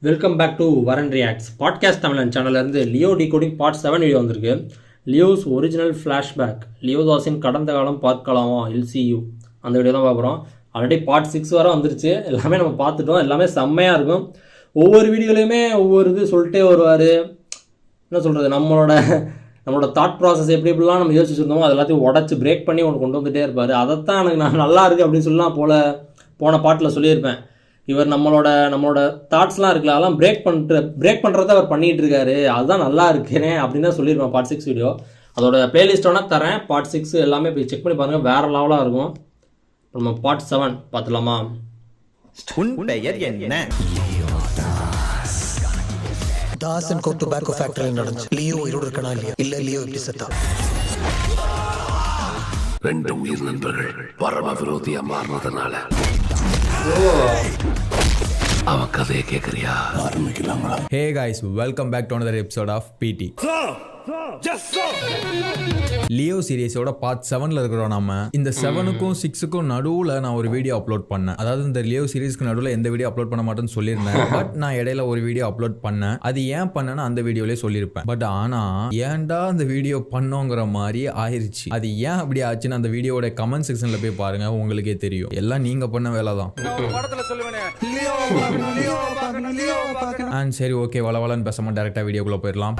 Welcome back to வரன் reacts podcast தமிழன் சேனல்லேருந்து Leo decoding part 7 video வந்திருக்கு. லியோஸ் ஒரிஜினல் ஃப்ளாஷ்பேக், லியோதாஸின் கடந்த காலம் பார்க்கலாமா எல்சியூ, அந்த வீடியோ தான் பார்க்குறோம். ஆல்ரெடி பார்ட் 6 வரை வந்துருச்சு, எல்லாமே நம்ம பார்த்துட்டோம். எல்லாமே செம்மையாக இருக்கும். ஒவ்வொரு வீடியோலையுமே ஒவ்வொரு இது சொல்லிட்டே வருவார். என்ன சொல்கிறது, நம்மளோட தாட் ப்ராசஸ் எப்படி எப்படிலாம் நம்ம யோசிச்சு வச்சுருந்தோமோ அது எல்லாத்தையும் உடச்சி பிரேக் பண்ணி ஒன்று கொண்டு வந்துகிட்டே இருப்பார். அதைத்தான் எனக்கு நல்லா இருக்குது அப்படின்னு சொல்லலாம் போன பாட்டில் சொல்லியிருப்பேன். இவர் நம்மளோட தாட்ஸ்லாம் இருக்குல்ல, அதெல்லாம் பிரேக் பண்ணுறத அவர் பண்ணிகிட்டு இருக்காரு. அதுதான் நல்லா இருக்கிறேன் அப்படின்னு தான் சொல்லியிருப்பேன். பார்ட் 6 வீடியோ அதோட பிளேலிஸ்ட்டோட தரேன். பார்ட் 6 எல்லாமே போய் செக் பண்ணி பாருங்கள், வேறு லெவலாக இருக்கும். நம்ம பார்ட் 7 பார்த்துலாமா? தாசன் கோ டொபாக்கோ ஃபேக்டரியில் நடந்துச்சு. லியோ உயிரோடு இருக்கனா இல்லையா, இல்ல லியோ எப்படி செத்தா? ரெண்டு உயிர் நண்பர்கள் பரம விரோதியா மாறினதுனால அவன் கதையை கேட்கறியா? ஆரம்பிக்கலாங்களா? Hey guys, welcome back to another episode of PT. Leo சீரிஸோட பார்ட் 7ல இருக்கிறோம். நம்ம இந்த 7க்கும் 6க்கும் நடுவில் நான் ஒரு வீடியோ அப்லோட் பண்ணேன். அதாவது இந்த லியோ சீரிஸ்க்கு நடுவில் எந்த வீடியோ அப்லோட் பண்ண மாட்டேன்னு சொல்லியிருந்தேன். பட் நான் இடையில ஒரு வீடியோ அப்லோட் பண்ணேன். அது ஏன் பண்ணேன்னு அந்த வீடியோலயே சொல்லியிருப்பேன். பட் ஆனா ஏன்டா அந்த வீடியோ பண்ணோங்கிற மாதிரி ஆயிருச்சு. அது ஏன் அப்படி ஆச்சுன்னு அந்த வீடியோட கமெண்ட் செக்ஷன்ல போய் பாருங்க, உங்களுக்கே தெரியும். எல்லாம் நீங்க பண்ண வேலை தான். சரி, ஓகே, வளவலன்னு பேசாம டைரக்டா வீடியோக்குள்ள போயிடலாம்.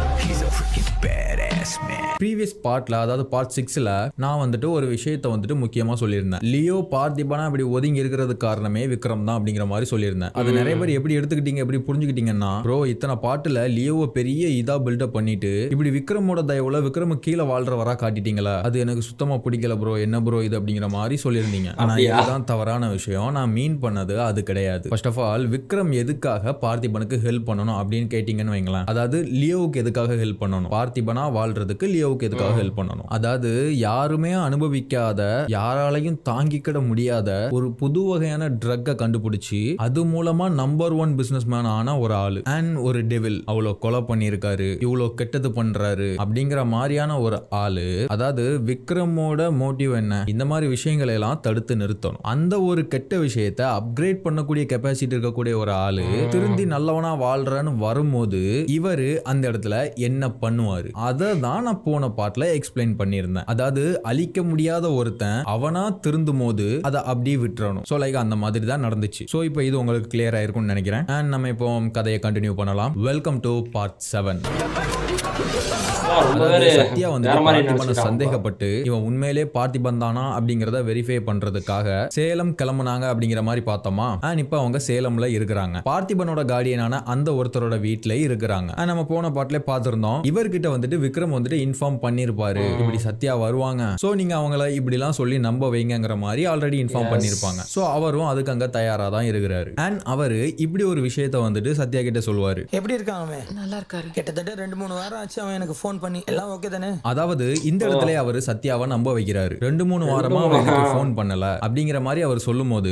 ப்ரீவியஸ் பார்ட்ல, அதாவது பார்ட் 6ல நான் வந்துட்டு ஒரு விஷயத்தை வந்துட்டு முக்கியமா சொல்லியிருந்தேன். லியோ பார்த்திபனா இப்படி ஒதுங்கி இருக்கிறது காரணமே விக்ரம் தான் அப்படிங்கிற மாதிரி சொல்லியிருந்தேன். அது நிறைய பேர் எப்படி எடுத்துக்கிட்டீங்க, எப்படி புரிஞ்சுக்கிட்டீங்கன்னா, ப்ரோ இத்தனை பாட்டுல லியோவை பெரிய இதா பில்டப் பண்ணிட்டு இப்படி விக்ரமோட தயவுல விக்ரம் கீழே வாழ்றவரா காட்டிட்டீங்களா, அது எனக்கு சுத்தமா பிடிக்கல ப்ரோ, என்ன ப்ரோ இது அப்படிங்கிற மாதிரி சொல்லியிருந்தீங்க. ஆனா இதுதான் தவறான விஷயம். நான் மீன் பண்ணது அது கிடையாது. ஃபர்ஸ்ட் ஆஃப் ஆல், விக்ரம் எதுக்காக பார்த்திபனுக்கு ஹெல்ப் பண்ணணும் அப்படின்னு கேட்டீங்கன்னு வைங்களேன். அதாவது லியோவுக்கு எதுக்காக ஹெல்ப் பண்ணணும், பார்த்திபனா வாழ்றதுக்கு லியோவுக்கு எதுக்காக ஹெல்ப் பண்ணணும். அதாவது யாருமே அனுபவிக்காத, யாராலையும் தாங்கிக்கிட முடியாத ஒரு புது வகையான ட்ரக்கை கண்டுபிடிச்சு அது மூலமா நம்பர் 1 பிசினஸ் மேன் ஆன ஒரு ஆளு அண்ட் ஒரு டெவில். அவ்வளவு கொலை பண்ணியிருக்காரு, இவ்வளவு கெட்டது பண்றாரு அப்படிங்கிற மாதிரியான ஒரு ஆளு. அதாவது விக்ரமோட மோட்டிவ் என்ன, இந்த மாதிரி விஷயங்களை எல்லாம் தடுத்து நிறுத்தணும். அந்த ஒரு கெட்ட விஷயத்தை அப்கிரேட் பண்ணக்கூடிய கெப்பாசிட்டி இருக்கக்கூடிய ஒரு ஆளு திருந்தி நல்லவனா வாழ்றான்னு வரும்போது இவரு அந்த இடத்துல என்ன பண்ணுவாரு, அதை தான் நான் போன பாட்டுல எக்ஸ்பிளைன் பண்ணியிருந்தேன். அதாவது அழிக்க முடியாத ஒருத்தன் அவனா திருந்தும் போது அதை அப்படியே விட்டுறணும். சோ லைக் அந்த மாதிரி தான் நடந்துச்சு. சோ இப்போ இது உங்களுக்கு கிளியர் ஆயிருக்கும்னு நினைக்கிறேன். அண்ட் நம்ம இப்போ கதையை கண்டினியூ பண்ணலாம். Welcome to part 7. சத்யா வந்து பார்த்திபனை சந்தேகப்பட்டு இவன் உண்மையிலே பார்த்திபன் தானா அப்படிங்கறத வெரிஃபை பண்றதுக்காக சேலம் கிளம்புனாங்க அப்படிங்கிற மாதிரி பார்த்தோமா. அண்ட் இப்போ அவங்க சேலம்ல இருக்கிறாங்க. பார்த்திபனோட கார்டியனான அந்த ஒருத்தரோட வீட்ல இருக்கிறாங்க. நம்ம போன பாட்டுல பார்த்திருந்தோம், இவர்கிட்ட வந்துட்டு விக்ரம் வந்துட்டு இன்ஃபார்ம் பண்ணிருப்பாரு, இப்படி சத்யா வருவாங்க, சோ நீங்க அவங்கள இப்படி எல்லாம் சொல்லி நம்ப வைங்கிற மாதிரி ஆல்ரெடி இன்ஃபார்ம் பண்ணிருப்பாங்க. சோ அவரும் அதுக்கு அங்க தயாரா தான் இருக்கிறாரு. அண்ட் அவரு இப்படி ஒரு விஷயத்த வந்துட்டு சத்யா கிட்ட சொல்லுவாரு. எப்படி இருக்கான் அவன்? நல்லா இருக்காரு. கிட்டத்தட்ட 2-3 வாரம் ஆச்சு அவன் எனக்கு ஃபோன் பண்ணி. எல்லாம் ஓகே தானே? அதாவது இந்த இடத்துல அவர் சத்யாவை நம்ப வைக்கிறாரு. 2-3 வாரமா அவன் எனக்கு ஃபோன் பண்ணல அப்படிங்கிற மாதிரி அவர் சொல்லும்போது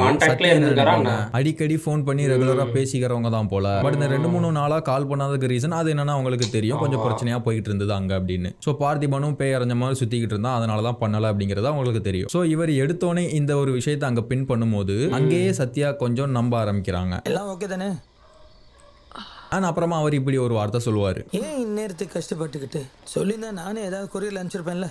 அடிக்கடி ஃபோன் பண்ணி ரெகுலரா பேசிக்கிறவங்க தான் போல. பட் இந்த 2-3 நாளா கால் பண்ணாததுக்கு ரீசன் அது என்னன்னா அவங்களுக்கு தெரியும், கொஞ்சம் பிரச்சனையா போயிட்டு இருந்தது அங்க அப்படின்னு. சோ பார்த்திபனும் பேய் அரைஞ்ச மாதிரி சுத்திக்கிட்டு இருந்தா, அதனாலதான் பண்ணல அப்படிங்கறது அவங்களுக்கு தெரியும். சோ இவர் எடுத்தோனே இந்த ஒரு விஷயத்தை அங்க பின் பண்ணும்போது அங்கேயே சத்யா கொஞ்சம் நம்ப ஆரம்பிக்கிறாங்க. எல்லாம் ஓகே தானே? அப்புறமா அவர் இப்படி ஒரு வார்த்தை சொல்லுவாரு. ஏன் இந்நேரத்துக்கு கஷ்டப்பட்டுக்கிட்டு சொல்லியிருந்தா நானே ஏதாவது கொரியர் அனுப்பிச்சிருப்பேன்ல.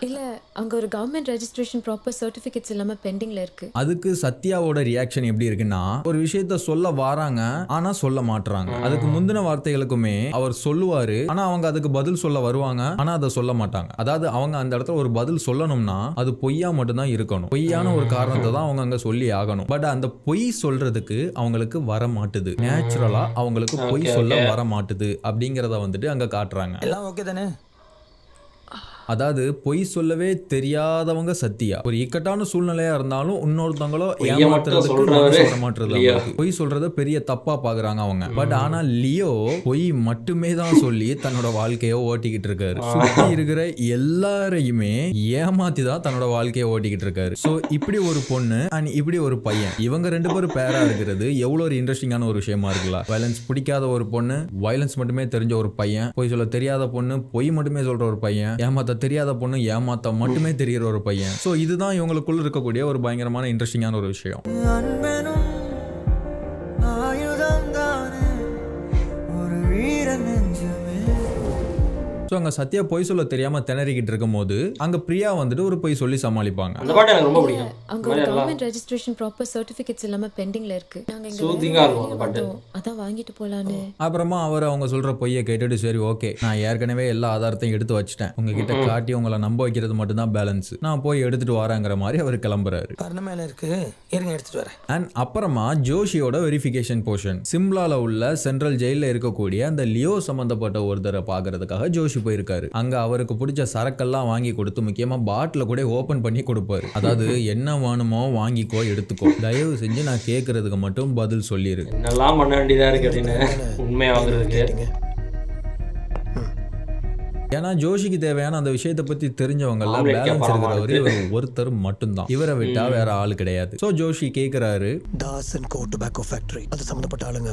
இல்ல, அங்க ஒரு கவர்மெண்ட் ரெஜிஸ்ட்ரேஷன் ப்ராப்பர் சர்டிபிகேட்ஸ் இல்லாம பெண்டிங்ல இருக்கு. அதுக்கு சத்யாவோட ரியாக்ஷன் எப்படி இருக்குன்னா, ஒரு விஷயத்த சொல்ல வராங்க ஆனா சொல்ல மாட்றாங்க. அதுக்கு முந்தின வார்த்தைகளுக்குமே அவர் சொல்லுவாரு, ஆனா அவங்க அதுக்கு பதில் சொல்ல வருவாங்க, ஆனா அதை சொல்ல மாட்டாங்க. அதாவது அவங்க அந்த இடத்துல ஒரு பதில் சொல்லணும்னா அது பொய்யா மட்டும்தான் இருக்கணும். பொய்யான ஒரு காரணத்தை தான் அவங்க அங்க சொல்லி ஆகணும். பட் அந்த பொய் சொல்றதுக்கு அவங்களுக்கு வர மாட்டுது. நேச்சுரலா அவங்களுக்கு பொய் சொல்ல வர மாட்டுது அப்படிங்கறத வந்துட்டு அங்க காட்டுறாங்க. எல்லாம் ஓகே தானே? அதாவது பொய் சொல்லவே தெரியாதவங்க சத்யா. ஒரு இக்கட்டான சூழ்நிலையா இருந்தாலும் இன்னொருத்தவங்களோ ஏமாத்துறதுக்கு பொய் சொல்றத பெரிய தப்பா பாக்குறாங்க அவங்க. பட் ஆனா லியோ பொய் மட்டுமே தான் சொல்லி தன்னோட வாழ்க்கைய ஓட்டிக்கிட்டு இருக்காரு. சுத்தி இருக்கிற எல்லாரையுமே ஏமாத்தி தான் தன்னோட வாழ்க்கைய ஓட்டிக்கிட்டு இருக்காரு. சோ இப்படி ஒரு பொண்ணு அண்ட் இப்படி ஒரு பையன், இவங்க 2 பேரும் பேரா இருக்கிறது எவ்வளவு ஒரு இன்ட்ரெஸ்டிங்கான ஒரு விஷயமா இருக்குல்ல. வயலன்ஸ் பிடிக்காத ஒரு பொண்ணு, வயலன்ஸ் மட்டுமே தெரிஞ்ச ஒரு பையன், பொய் சொல்ல தெரியாத பொண்ணு, பொய் மட்டுமே சொல்ற ஒரு பையன், ஏமாத்த தெரியாத பொண்ணு, ஏமாத்த மட்டுமே தெரிகிற ஒரு பையன். ஸோ இதுதான் இவங்களுக்குள்ள இருக்கக்கூடிய ஒரு பயங்கரமான இன்ட்ரெஸ்டிங்கான ஒரு விஷயம். ஸோ அங்க சத்யா பொய் சொல்ல தெரியாம திணறிக்கிட்டு இருக்கும் போது அங்க பிரியா வந்துட்டு ஒரு பொய் சொல்லி சமாளிப்பாங்க. அந்த பாட்டு எனக்கு ரொம்ப பிடிக்கும். அங்க ஒரு கவர்மெண்ட் ரெஜிஸ்ட்ரேஷன் ப்ராப்பர் சர்டிபிகேட்ஸ் எல்லாமே பெண்டிங்ல இருக்கு. நாங்க இங்க சூதிங்கா இருக்கும் அந்த பாட்டு. அதான் வாங்கிட்டு போலான்னு. அப்புறமா அவர் அவங்க சொல்ற பொய்யை கேட்டுட்டு சரி ஓகே நான் ஏற்கனவே எல்லா ஆதாரத்தையும் எடுத்து வச்சுட்டேன், உங்ககிட்ட காட்டி உங்களை நம்ப வைக்கிறது மட்டும்தான் பேலன்ஸ், நான் போய் எடுத்துட்டு வரேங்கிற மாதிரி அவர் கிளம்புறாரு. அண்ட் அப்புறமா ஜோஷியோட வெரிஃபிகேஷன் போர்ஷன் சிம்லால உள்ள சென்ட்ரல் ஜெயில இருக்கக்கூடிய அந்த லியோ சம்பந்தப்பட்ட ஒருத்தரை பாக்குறதுக்காக ஜோஷி போயிருக்காரு. அங்க அவருக்கு பிடிச்ச சரக்கெல்லாம் வாங்கி கொடுத்து முக்கியமா பாட்டில கூட ஓபன் பண்ணி கொடுப்பாரு. அதாவது என்ன வேணுமோ வாங்கிக்கோ எடுத்துக்கோ, தயவு செஞ்சு நான் கேட்கறதுக்கு மட்டும் பதில் சொல்லிரு. என்னெல்லாம் பண்ண வேண்டியதா இருக்கு அப்படின்னு உண்மையை வாங்குறதுக்கு. ஏன்னா ஜோஷிக்கு தேவையான அந்த விஷயத்தை பத்தி தெரிஞ்சவங்க எல்லாம் பேலன்ஸ் இருக்கிறவரு இவர் ஒருத்தர் மட்டும்தான், இவரை விட்டா வேற ஆளு கிடையாது. சோ ஜோஷி கேக்குறாரு, Das and co tobacco factory அது சம்பந்தப்பட்ட ஆளுங்க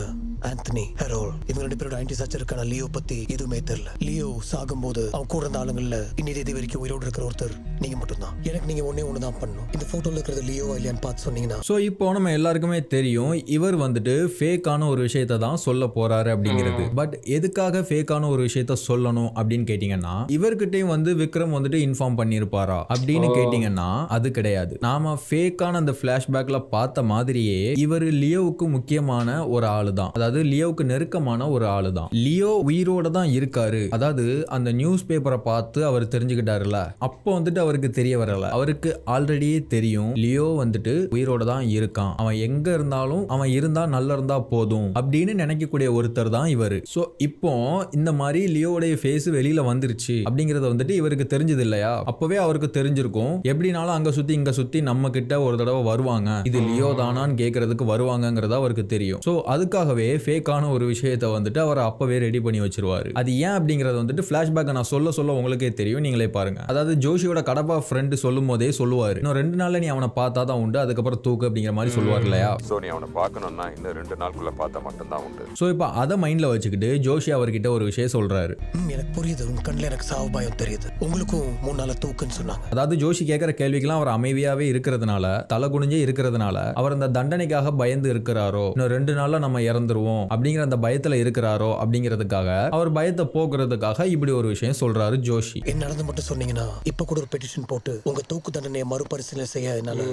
ஆந்தனி, ஹெரோல், இவங்க 2 பேரோட ஆன்டி சர்ச்சருக்கான லியோ பத்தி எதுவுமே தெரியல. லியோ சாகும்போது அவன் கூட இருந்த ஆளுங்கள்ல இன்னி தேதி வரைக்கும் உயிரோடு இருக்கிற ஒருத்தர் நீங்க மட்டும்தான். எனக்கு நீங்க ஒண்ணு தான் பண்ணணும். இந்த போட்டோல இருக்கிறது லியோ இல்லையான்னு பார்த்து சொன்னீங்கன்னா. ஸோ இப்போ நம்ம எல்லாருக்குமே தெரியும் இவர் வந்துட்டு ஃபேக்கான ஒரு விஷயத்தை தான் சொல்ல போறாரு அப்படிங்கிறது. பட் எதுக்காக ஃபேக்கான ஒரு விஷயத்த சொல்லணும் அப்படின்னு கேட்டீங்கன்னா இவர்கிட்டயும் வந்து விக்ரம் வந்துட்டு இன்ஃபார்ம் பண்ணியிருப்பாரா அப்படின்னு கேட்டீங்கன்னா அது கிடையாது. நாம ஃபேக்கான அந்த பிளாஷ்பேக்ல பார்த்த மாதிரியே இவர் லியோவுக்கு முக்கியமான ஒரு ஆளு தான், அதாவது லியோவுக்கு நெருக்கமான ஒரு ஆளு தான். லியோ உயிரோட தான் இருக்காரு, அதாவது அந்த நியூஸ் பேப்பரை பார்த்து அவர் தெரிஞ்சுக்கிட்டாருல, அப்போ வந்துட்டு அவருக்கு தெரிய வரல, அவருக்கு ஆல்ரெடியே தெரியும் லியோ வந்துட்டு உயிரோட தான் இருக்கான், அவன் எங்க இருந்தாலும் அவன் இருந்தா நல்லா இருந்தா போதும் அப்படின்னு நினைக்கக்கூடிய ஒருத்தர் தான் இவரு. சோ இப்போ இந்த மாதிரி லியோவுடைய ஃபேஸ் வெளியில வந்துருச்சு அப்படிங்கறது வந்துட்டு இவருக்கு தெரிஞ்சது இல்லையா, அப்பவே அவருக்கு தெரிஞ்சிருக்கும் எப்படினாலும் அங்க சுத்தி இங்க சுத்தி நம்ம கிட்ட ஒரு தடவை வருவாங்க, இது லியோ தானான்னு கேட்கறதுக்கு வருவாங்கங்கிறத அவருக்கு தெரியும். சோ அதுக்காகவே ஃபேக்கான ஒரு விஷயத்தை வந்துட்டு அவர் அப்பவே ரெடி பண்ணி வச்சிருவாரு. அது ஏன் அப்படிங்கறது வந்துட்டு பிளாஷ்பேக் நான் சொல்ல சொல்ல உங்களுக்கே தெரியும், நீங்களே பாருங்க. அதாவது ஜோஷியோட கடப்பா ஃப்ரெண்ட் சொல்லும் போதே சொல்லுவாரு, இன்னும் 2 நாள்ல நீ அவனை பார்த்தா தான் உண்டு, அதுக்கப்புறம் தூக்கு அப்படிங்கிற மாதிரி சொல்லுவார் இல்லையா. சோ நீ அவனை பார்க்கணும்னா இன்னும் 2 நாளுக்குள்ள பார்த்தா மட்டும் தான் உண்டு. சோ இப்போ அதை மைண்ட்ல வச்சுக்கிட்டு ஜோஷி அவர்கிட்ட ஒரு விஷயம் சொல்றாரு, எனக்கு புரியுது, உங்க கண்ணில் எனக்கு சாவு பயம் தெரியுது, உங்களுக்கும் 3 நாள் தூக்குன்னு சொன்னாங்க. அதாவது ஜோஷி கேட்கிற கேள்விக்கெல்லாம் அவர் அமைதியாவே இருக்கிறதுனால, தலை குனிஞ்சே இருக்கிறதுனால அவர் அந்த தண்டனைக்காக பயந்து இருக்கிறாரோ, இன்னும் 2 நாள்ல நம்ம இறந்துருவோம் அப்படிங்கிற அந்த பயத்துல இருக்கிறாரோ அப்படிங்கிறதுக்காக, அவர் பயத்தை போக்குறதுக்காக இப்படி ஒரு விஷயம் சொல்றாரு ஜோஷி. என்ன நடந்து மட்டும் சொன்னீங்கன்னா இப்ப கூட ஒரு பெட்டிஷன் போட்டு உங்க தூக்கு தண்டனையை மறுபரிசீலனை செய்ய என்னால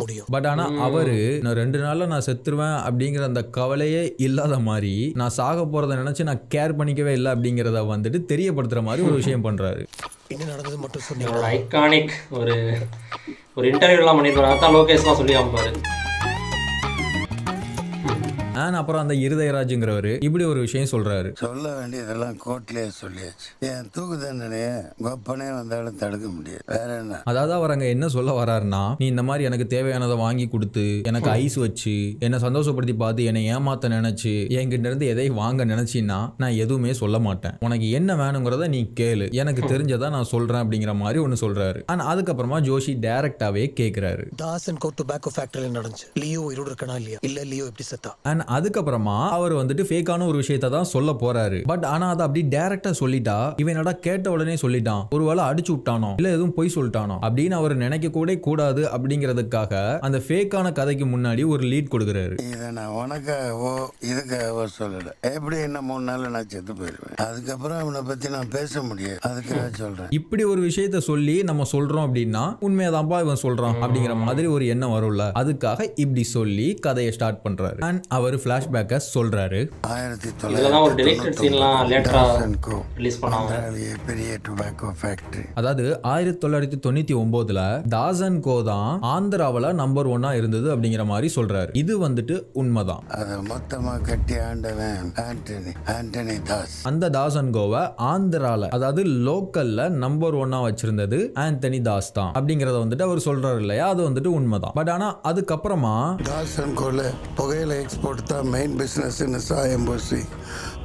முடியும். பட் ஆனா அவரு இன்னும் 2 நாள்ல நான் செத்துருவேன் அப்படிங்கிற அந்த கவலையே இல்லாத மாதிரி, நான் சாக போறதை நினைச்சு நான் கேர் பண்ணிக்கவே இல்லை அப்படிங்கிறத வந்துட்டு தெரியப்படுத்துற மாதிரி ஒரு விஷயம் பண்றாரு. என்ன நடந்தது மட்டும் சொன்னீங்க. ஐகானிக் ஒரு இன்டர்வியூலாம் பண்ணிருப்பாரு, அதான் லோகேஷ்லாம் சொல்லி காமிப்பாரு. அப்புறம் அந்த இருதயராஜுங்கிறவரு இப்படி ஒரு விஷயம் சொல்றாரு, சொல்ல வேண்டியதெல்லாம் கோர்ட்லயே சொல்லியாச்சு, என் தூக்கு தண்டனைய கொப்பனே வந்தாலும் தடுக்க முடியாது, வேற என்ன. அதாவது அவர் அங்க என்ன சொல்ல வர்றாருன்னா, நீ இந்த மாதிரி எனக்கு தேவையானதை வாங்கி கொடுத்து எனக்கு ஐஸ் வச்சு என்னை சந்தோஷப்படுத்தி பார்த்து என்னை ஏமாத்த நினைச்சு என்கிட்ட இருந்து எதை வாங்க நினைச்சின்னா நான் எதுவுமே சொல்ல மாட்டேன், உனக்கு என்ன வேணுங்கிறத நீ கேளு, எனக்கு தெரிஞ்சதா நான் சொல்றேன் அப்படிங்கிற மாதிரி ஒன்னு சொல்றாரு. ஆனா அதுக்கப்புறமா ஜோஷி டைரக்டாவே கேக்குறாரு, தாஸ் அண்ட் கோ டொபாக்கோ ஃபேக்டரியில நடந்துச்சு, லியோ உயிரோடு இருக்கனா இல்லையா, இல்ல லியோ எப்படி செத்தா. அதுக்கப்புறமா அவர் வந்துட்டு ஃபேக்கான ஒரு விஷயத்தை தான் சொல்ல போறாரு. பட் ஆனா அதை அப்படி டைரக்டா சொல்லிட்டா இவனடா கேட்ட உடனே சொல்லிட்டான், ஒருவேளை அடிச்சு விட்டானோ இல்ல எதுவும் பொய் சொல்லிட்டானோ அப்படின்னு அவர் நினைக்க கூட கூடாது அப்படிங்கிறதுக்காக அந்த ஃபேக்கான கதைக்கு முன்னாடி ஒரு லீட் கொடுக்குறாரு. இதை நான் உனக்காகவோ இதுக்காகவோ சொல்லல, எப்படி என்ன 3 நாள்ல நான் செத்து போயிருவேன், அதுக்கப்புறம் அவனை பத்தி நான் பேச முடியாது, அதுக்காக சொல்றேன். இப்படி ஒரு விஷயத்த சொல்லி நம்ம சொல்றோம் அப்படின்னா உண்மையாதான்ப்பா இவன் சொல்றான் அப்படிங்கிற மாதிரி ஒரு எண்ணம் வரும்ல, அதுக்காக இப்படி சொல்லி கதையை ஸ்டார்ட் பண்றாரு. அண்ட் அவர் ஃபிளாஷ்பேக்கை சொல்றாரு. 1999 பெரிய டொபாக்கோ ஃபேக்டரி, அதாவது 1999ல தாஸ் அண்ட் கோ தான் ஆந்திராவில் நம்பர் 1 இருந்தது அப்படிங்கிற மாதிரி சொல்றாரு. இது வந்துட்டு உண்மைதான். அதை மொத்தமா கட்டி ஆண்டவன் ஆண்டனி தாஸ். அந்த தாஸ் அண்ட் கோவை ஆந்திரால அதாவது லோக்கல்ல நம்பர் 1 வச்சிருந்தது ஆந்தனி தாஸ் தான் அப்படிங்கறத வந்துட்டு அவர் சொல்றாரு இல்லையா, அது வந்துட்டு உண்மைதான். பட் ஆனா அதுக்கப்புறமா தாஸ் அண்ட் கோல புகையில எக்ஸ்போர்ட் தான் மெயின் பிசினஸ்ன்னு சாயம் பூசி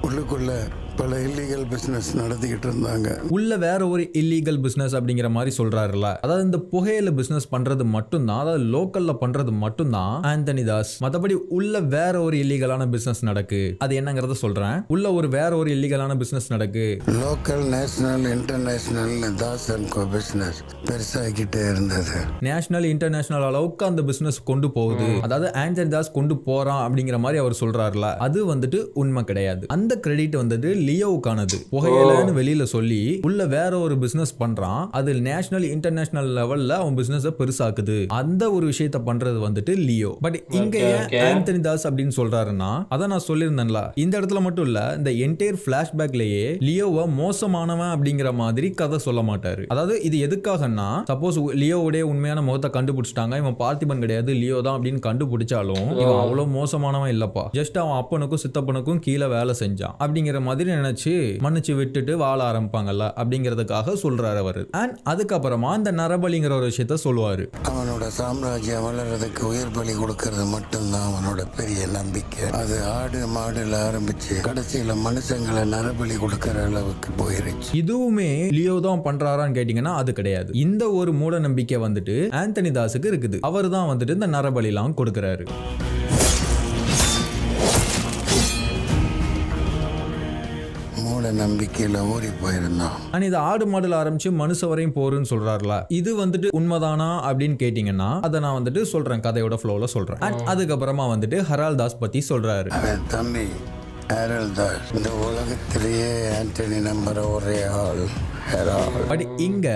உள்ளுக்குள்ள பல இல்லீகல் பிசினஸ் நடத்திக்கிட்டு இருந்தாங்க. உள்ள வேற ஒரு இல்லீகல் பிசினஸ் அப்படிங்கிற மாதிரி சொல்றாருல, அதாவது இந்த புகையில பிசினஸ் பண்றது மட்டும்தான், அதாவது லோக்கல்ல பண்றது மட்டும்தான் ஆந்தனி தாஸ், மற்றபடி உள்ள வேற ஒரு இல்லீகலான பிசினஸ் நடக்கு. அது என்னங்கறத சொல்றேன். உள்ள ஒரு வேற ஒரு இல்லீகலான பிசினஸ் நடக்கு. Local, national, international Das and co business பெருசாகிட்டே இருந்தது. நேஷனல், இன்டர்நேஷனல் அளவுக்கு அந்த பிசினஸ் கொண்டு போகுது, அதாவது ஆந்தனி தாஸ் கொண்டு போறான் அப்படிங்கிற மாதிரி அவர் சொல்றாருல, அது வந்துட்டு உண்மை கிடையாது. அந்த கிரெடிட் வந்துட்டு லியோவுக்கானது. புகையிலன்னு வெளியில சொல்லி உள்ள வேற ஒரு பிசினஸ் பண்றான், அது நேஷனல் இன்டர்நேஷனல் லெவல்ல அவன் பிசினஸ் பெருசாக்குது. அந்த ஒரு விஷயத்த பண்றது வந்துட்டு லியோ. பட் இங்க ஆந்தனி தாஸ் அப்படின்னு சொல்றாருன்னா, அதான் நான் சொல்லியிருந்தேன்ல, இந்த இடத்துல மட்டும் இல்ல, இந்த என்டையர் பிளாஷ்பேக்லயே லியோவை மோசமானவன் அப்படிங்கிற மாதிரி கதை சொல்ல மாட்டாரு. அதாவது இது எதுக்காகன்னா, சப்போஸ் லியோவுடைய உண்மையான முகத்தை கண்டுபிடிச்சிட்டாங்க, இவன் பார்த்திபன் கிடையாது லியோ தான் அப்படின்னு கண்டுபிடிச்சாலும் இவன் அவ்வளவு மோசமானவன் இல்லப்பா, ஜஸ்ட் அவன் அப்பனுக்கும் சித்தப்பனுக்கும் கீழே வேலை செஞ்சான் அப்படிங்கிற மாதிரி நினைச்சு மன்னிச்சு விட்டுட்டு வாழ ஆரம்பிப்பாங்கல்ல அப்படிங்கிறதுக்காக சொல்றாரு அவரு. அண்ட் அதுக்கப்புறமா இந்த நரபலிங்கிற ஒரு விஷயத்த சொல்லுவாரு. அவனோட சாம்ராஜ்யம் வளர்றதுக்கு உயிர் பலி கொடுக்கறது மட்டும்தான் அவனோட பெரிய நம்பிக்கை. அது ஆடு மாடுல ஆரம்பிச்சு கடைசியில மனுஷங்களை நரபலி கொடுக்கற அளவுக்கு போயிருச்சு. இதுவுமே லியோ தான் பண்றாரான்னு கேட்டீங்கன்னா அது கிடையாது. இந்த ஒரு மூட நம்பிக்கை வந்துட்டு ஆந்தனி தாஸுக்கு இருக்குது. அவர் தான் வந்துட்டு இந்த நரபலிலாம் கொடுக்கறாரு. நம்பிக்கையில ஊறி போயிருந்தான். இது ஆடு மாடுல ஆரம்பிச்சு மனுஷ வரையும் போருன்னு சொல்றாருல, இது வந்துட்டு உண்மைதானா அப்படின்னு கேட்டீங்கன்னா அதை நான் வந்துட்டு சொல்றேன், கதையோட ஃப்ளோல சொல்றேன். அதுக்கப்புறமா வந்துட்டு ஹரால்ட் தாஸ் பத்தி சொல்றாரு. தம்பி ஹரால்ட் தாஸ் இந்த உலகத்திலேயே ஆண்டனி நம்புற ஒரே ஆள். பட் இங்க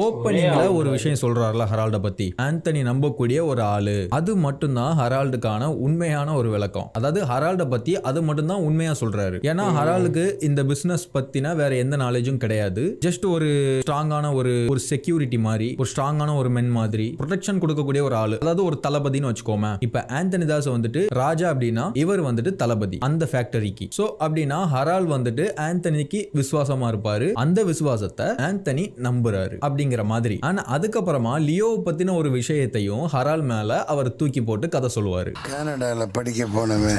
ஓப்பனிங்ல ஒரு விஷயம் சொல்றாருல ஹரால்ட பத்தி, ஆந்தனி நம்பக்கூடிய ஒரு ஆளு, அது மட்டும்தான் ஹரால்டுக்கான உண்மையான ஒரு விளக்கம். அதாவது ஹரால்ட பத்தி அது மட்டும்தான் உண்மையா சொல்றாரு. ஏன்னா ஹரால்டுக்கு இந்த பிசினஸ் பத்தின வேற எந்த நாலேஜும் கிடையாது. ஜஸ்ட் ஒரு ஸ்ட்ராங்கான ஒரு செக்யூரிட்டி மாதிரி, ஒரு ஸ்ட்ராங்கான ஒரு மென் மாதிரி ப்ரொடெக்ஷன் கொடுக்கக்கூடிய ஒரு ஆளு, அதாவது ஒரு தளபதினு வச்சுக்கோமே. இப்ப ஆந்தனி தாஸ் வந்துட்டு ராஜா அப்படின்னா இவர் வந்துட்டு தளபதி அந்த ஃபேக்டரிக்கு. சோ அப்படின்னா ஹரால்ட் வந்துட்டு ஆந்தனிக்கு விசுவாசமா இருப்பாரு, அந்த விசுவாசத்தை ஆந்தனி நம்புறாரு அப்படிங்கிற மாதிரி. ஆனா அதுக்கப்புறமா லியோ பத்தின ஒரு விஷயத்தையும் ஹரால்ட் மேல அவர் தூக்கி போட்டு கதை சொல்லுவாரு. கனடால படிக்க போனவே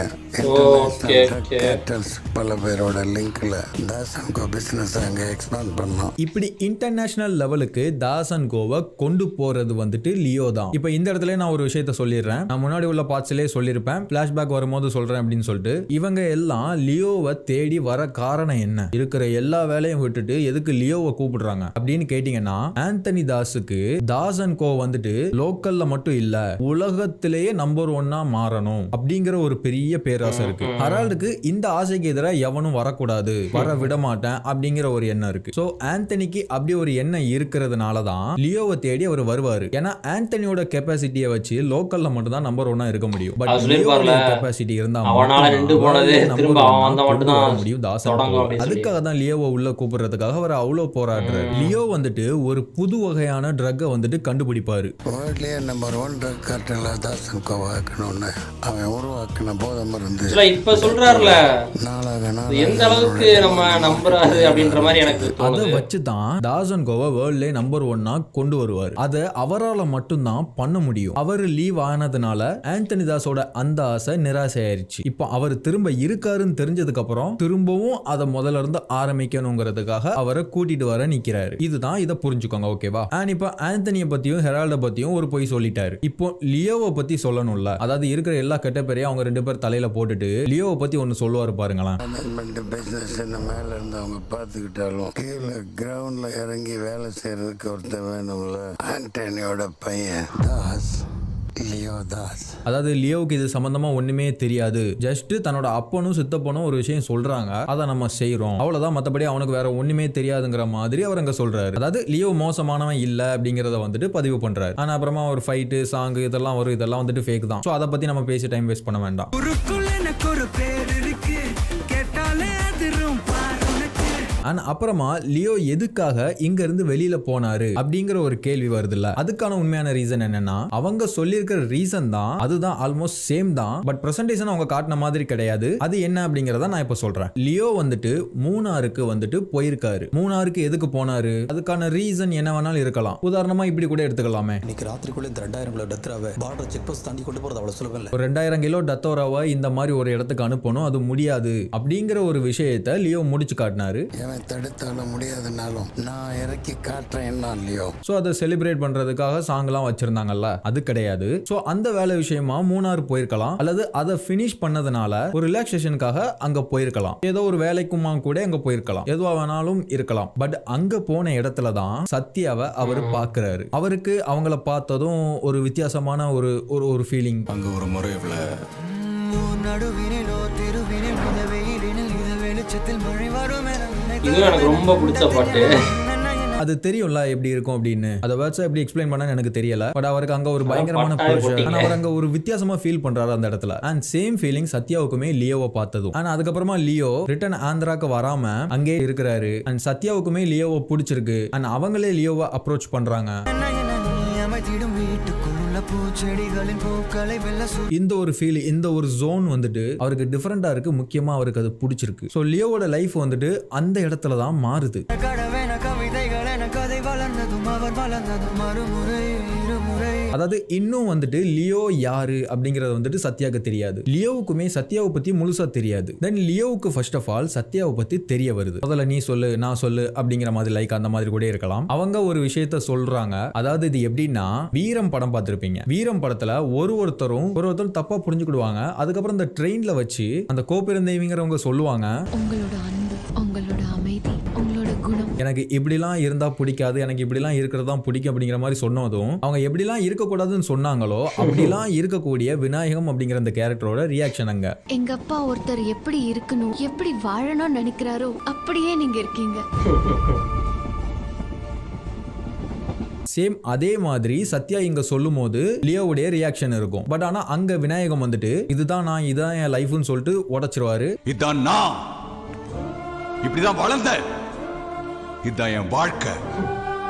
பல பேரோட லிங்க்ல தாசன் கோ பிசினஸ் அங்க எக்ஸ்பாண்ட் பண்ணோம். இப்படி இன்டர்நேஷனல் லெவலுக்கு தாசன் கோவை கொண்டு போறது வந்துட்டு லியோ தான். இப்ப இந்த இடத்துல நான் ஒரு விஷயத்த சொல்லிடுறேன், நான் முன்னாடி உள்ள பார்ட்ஸ்லயே சொல்லியிருப்பேன், பிளாஷ்பேக் வரும்போது சொல்றேன் அப்படின்னு சொல்லிட்டு. இவங்க எல்லாம் லியோவை தேடி வர காரணம் என்ன, இருக்கிற எல்லா வேலையும் விட்டுட்டு எதுக்கு லியோவை கூப்பிடுறாங்க அப்படின்னு கேட்டீங்கன்னா, ஆந்தனி தாஸுக்கு தாசன் கோ வந்துட்டு லோக்கல்ல மட்டும் இல்ல உலகத்திலேயே நம்பர் 1 மாறணும் அப்படிங்கிற ஒரு பெரிய பேராசை இருக்கு. ஹரால்டுக்கு இந்த ஆசைக்கு எதிராக எவனும் வரக்கூடாது, வர விட மாட்டேன் அப்படிங்கிற ஒரு எண்ணம் இருக்கு. சோ ஆந்தனிக்கு அப்படி ஒரு எண்ணம் இருக்கிறதுனால தான் லியோவை தேடி அவர் வருவாரு. ஏன்னா ஆந்தனியோட கெப்பாசிட்டியை வச்சு லோக்கல்ல மட்டும் தான் நம்பர் 1 இருக்க முடியும். பட் லியோவோட கெப்பாசிட்டி இருந்தா முடியும் தாசன். அதுக்காக தான் லியோவை உள்ள கூப்பிடுறதுக்காக அவர் அவ்வளவு போராடுறாரு. லியோ வந்துட்டு ஒரு புது வகையான ட்ரக்கை வந்துட்டு கண்டுபிடிப்பாரு. வேர்ல்ட்லயே நம்பர் 1 ட்ரக் கார்ட்டல தாசன் கோவாக்கணும்னு அவன் உருவாக்கின போதை மருந்து. இப்ப சொல்றாருல எந்த அளவுக்கு நம்ம நம்புறாரு அப்படின்ற மாதிரி எனக்கு அதை வச்சுதான் தாசன் கோவா வேர்ல்ட்லயே நம்பர் 1 கொண்டு வருவார். அதை அவரால் மட்டும்தான் பண்ண முடியும். அவர் லீவ் ஆனதுனால ஆந்தனி தாஸோட அந்த ஆசை நிராசையாயிருச்சு. இப்போ அவர் திரும்ப இருக்காருன்னு தெரிஞ்சதுக்கு அப்புறம் திரும்பவும் அதை முதல்ல இருந்து ஆரம்பிக்கணுங்கிறதுக்காக அவரை கூட்டிட்டு வர நிக்கிறாரு. இதுதான், இதை புரிஞ்சுக்கோங்க, ஓகேவா? இப்ப ஆந்தனியை பத்தியும் ஹெரால்ட பத்தியும் ஒரு பொய் சொல்லிட்டாரு. இப்போ லியோவை பத்தி சொல்லணும்ல, அதாவது இருக்கிற எல்லா கெட்ட பேரையும் அவங்க 2 பேர் தலையில போட்டுட்டு லியோவை பத்தி ஒன்னு சொல்லுவாரு பாருங்களேன். பிசினஸ் மேல இருந்து அவங்க பாத்துக்கிட்டாலும் கீழே கிரவுண்ட்ல இறங்கி வேலை செய்யறதுக்கு ஒருத்தர் வேணும்ல. ஆண்டனியோட பையன் தாஸ், லியோ தாஸ். அதாவது லியோவுக்கு இது சம்பந்தமா ஒண்ணுமே தெரியாது, ஜஸ்ட் தன்னோட அப்பனும் சித்தப்பனும் ஒரு விஷயம் சொல்றாங்க, அதை நம்ம செய்யறோம், அவ்வளவுதான், மத்தபடி அவனுக்கு வேற ஒண்ணுமே தெரியாதுங்கிற மாதிரி அவர் அங்க சொல்றாரு. அதாவது லியோ மோசமானவன் இல்ல அப்படிங்கறத வந்துட்டு பதிவு பண்றாரு. ஆனா அப்புறமா ஒரு ஃபைட்டு சாங் இதெல்லாம் வரும், இதெல்லாம் வந்துட்டு ஃபேக் தான். சோ அதை பத்தி நம்ம பேசி டைம் வேஸ்ட் பண்ண வேண்டாம். அப்புறமா லியோ எதுக்காக இங்க இருந்து வெளியில போனாரு அப்படிங்கிற ஒரு கேள்வி வருது இல்ல. அதுக்கான உண்மையான ரீசன் என்னன்னா, அவங்க சொல்லியிருக்கிற ரீசன் தான், அதுதான் ஆல்மோஸ்ட் சேம் தான். பட் பிரசன்டேஷன் அவங்க காட்டின மாதிரி கிடையாது. அது என்ன அப்படிங்கறத நான் இப்ப சொல்றேன். லியோ வந்துட்டு மூணாருக்கு வந்துட்டு போயிருக்காரு. மூணாருக்கு எதுக்கு போனாரு, அதுக்கான ரீசன் என்ன வேணாலும் இருக்கலாம். உதாரணமா இப்படி கூட எடுத்துக்கலாமே, இன்னைக்கு ராத்திரிக்குள்ள இந்த 2000 கிலோ டத்ராவை பார்டர் செக் போஸ்ட் தாண்டி கொண்டு போறது அவ்வளவு சுலபம் இல்ல. ஒரு 2000 கிலோ டத்தோராவை இந்த மாதிரி ஒரு இடத்துக்கு அனுப்பணும், அது முடியாது அப்படிங்கிற ஒரு விஷயத்தை லியோ முடிச்சு காட்டினாரு. தடுத்தாலும் முடியாதுனாலும் நான் இறக்கி காட்டுறேன் இல்லையோ. சோ அதை செலிப்ரேட் பண்றதுக்காக சாங்லாம் வச்சிருந்தாங்கல்ல, அது கிடையாது. சோ அந்த வேலை விஷயமா மூணார் போயிருக்கலாம், அல்லது அதை பினிஷ் பண்ணதுனால ஒரு ரிலாக்ஸேஷனுக்காக அங்க போயிருக்கலாம், ஏதோ ஒரு வேலைக்குமா கூட அங்க போயிருக்கலாம், எதுவா வேணாலும் இருக்கலாம். பட் அங்க போன இடத்துல தான் சத்யாவை அவர் பாக்குறாரு. அவருக்கு அவங்கள பார்த்ததும் ஒரு வித்தியாசமான ஒரு ஃபீலிங். அங்க ஒரு முறைவுல நடுவினிலோ திருவினில் வெளிச்சத்தில் இதுவும் எனக்கு ரொம்ப பிடிச்ச பாட்டு. அது தெரியும்ல எப்படி இருக்கும் அப்படின்னு. அதை வேர்ட்ஸா எப்படி எக்ஸ்பிளைன் பண்ணனு எனக்கு தெரியல. பட் அவருக்கு அங்க ஒரு பயங்கரமான பட்டாய் ப்ரெஷர். போட்டீங்க. ஆனா அவர் அங்க ஒரு வித்தியாசமா ஃபீல் பண்றாரு அந்த இடத்துல. அண்ட் சேம் ஃபீலிங் சத்யாவுக்குமே லியோவை பார்த்ததும். ஆனா அதுக்கப்புறமா லியோ ரிட்டர்ன் ஆந்திராக்கு வராம அங்கே இருக்கிறாரு. அண்ட் சத்யாவுக்குமே லியோவை பிடிச்சிருக்கு. அண்ட் அவங்களே லியோவை அப்ரோச் பண்றாங்க. இந்த ஒரு ஃபீல், இந்த ஒரு ஜோன் வந்துட்டு அவருக்கு டிஃபரெண்டா இருக்கு. முக்கியமா அவருக்கு அது பிடிச்சிருக்கு. ஸோ லியோவோட லைஃப் வந்துட்டு அந்த இடத்துல தான் மாறுது. அதாவது இன்னும் வந்துட்டு லியோ யாரு அப்படிங்கறது வந்துட்டு சத்யாவுக்கு தெரியாது. லியோவுக்குமே சத்யாவை பத்தி முழுசா தெரியாது. தென் லியோவுக்கு ஃபர்ஸ்ட் ஆஃப் ஆல் சத்யாவை பத்தி தெரிய வருது. முதல்ல நீ சொல்லு நான் சொல்லு அப்படிங்கிற மாதிரி, லைக் அந்த மாதிரி கூட இருக்கலாம். அவங்க ஒரு விஷயத்த சொல்றாங்க. அதாவது இது எப்படின்னா, வீரம் படம் பார்த்திருப்பீங்க. வீரம் படத்துல ஒருத்தரும் தப்பா புரிஞ்சுக்கிடுவாங்க. அதுக்கப்புறம் இந்த ட்ரெயின்ல வச்சு அந்த கோபிரந்தேவிங்கிறவங்க சொல்லுவாங்க, உங்களோட அன்பு, உங்களோட அமைதி, உங்களோட குணம் எனக்கு இப்படிலாம் இருந்தா பிடிக்காது, எனக்கு இப்படிலாம் இருக்கிறது தான் பிடிக்கும் அப்படிங்கிற மாதிரி சொன்னதும், அவங்க எப்படிலாம் இருக்கக்கூடாதுன்னு சொன்னாங்களோ அப்படிலாம் இருக்கக்கூடிய விநாயகம் அப்படிங்கிற அந்த கேரக்டரோட ரியாக்ஷன் அங்க. எங்க அப்பா ஒருத்தர் எப்படி இருக்கணும், எப்படி வாழணும்னு நினைக்கிறாரோ அப்படியே நீங்க இருக்கீங்க. சேம் அதே மாதிரி சத்யா இங்க சொல்லும் போது லியோவுடைய ரியாக்ஷன் இருக்கும். பட் ஆனா அங்க விநாயகம் வந்துட்டு இதுதான் நான், இதான் என் லைஃப்னு சொல்லிட்டு உடைச்சிருவாரு. இதான் நான், இப்படிதான் வளர்ந்த, இதான் என் வாழ்க்கை.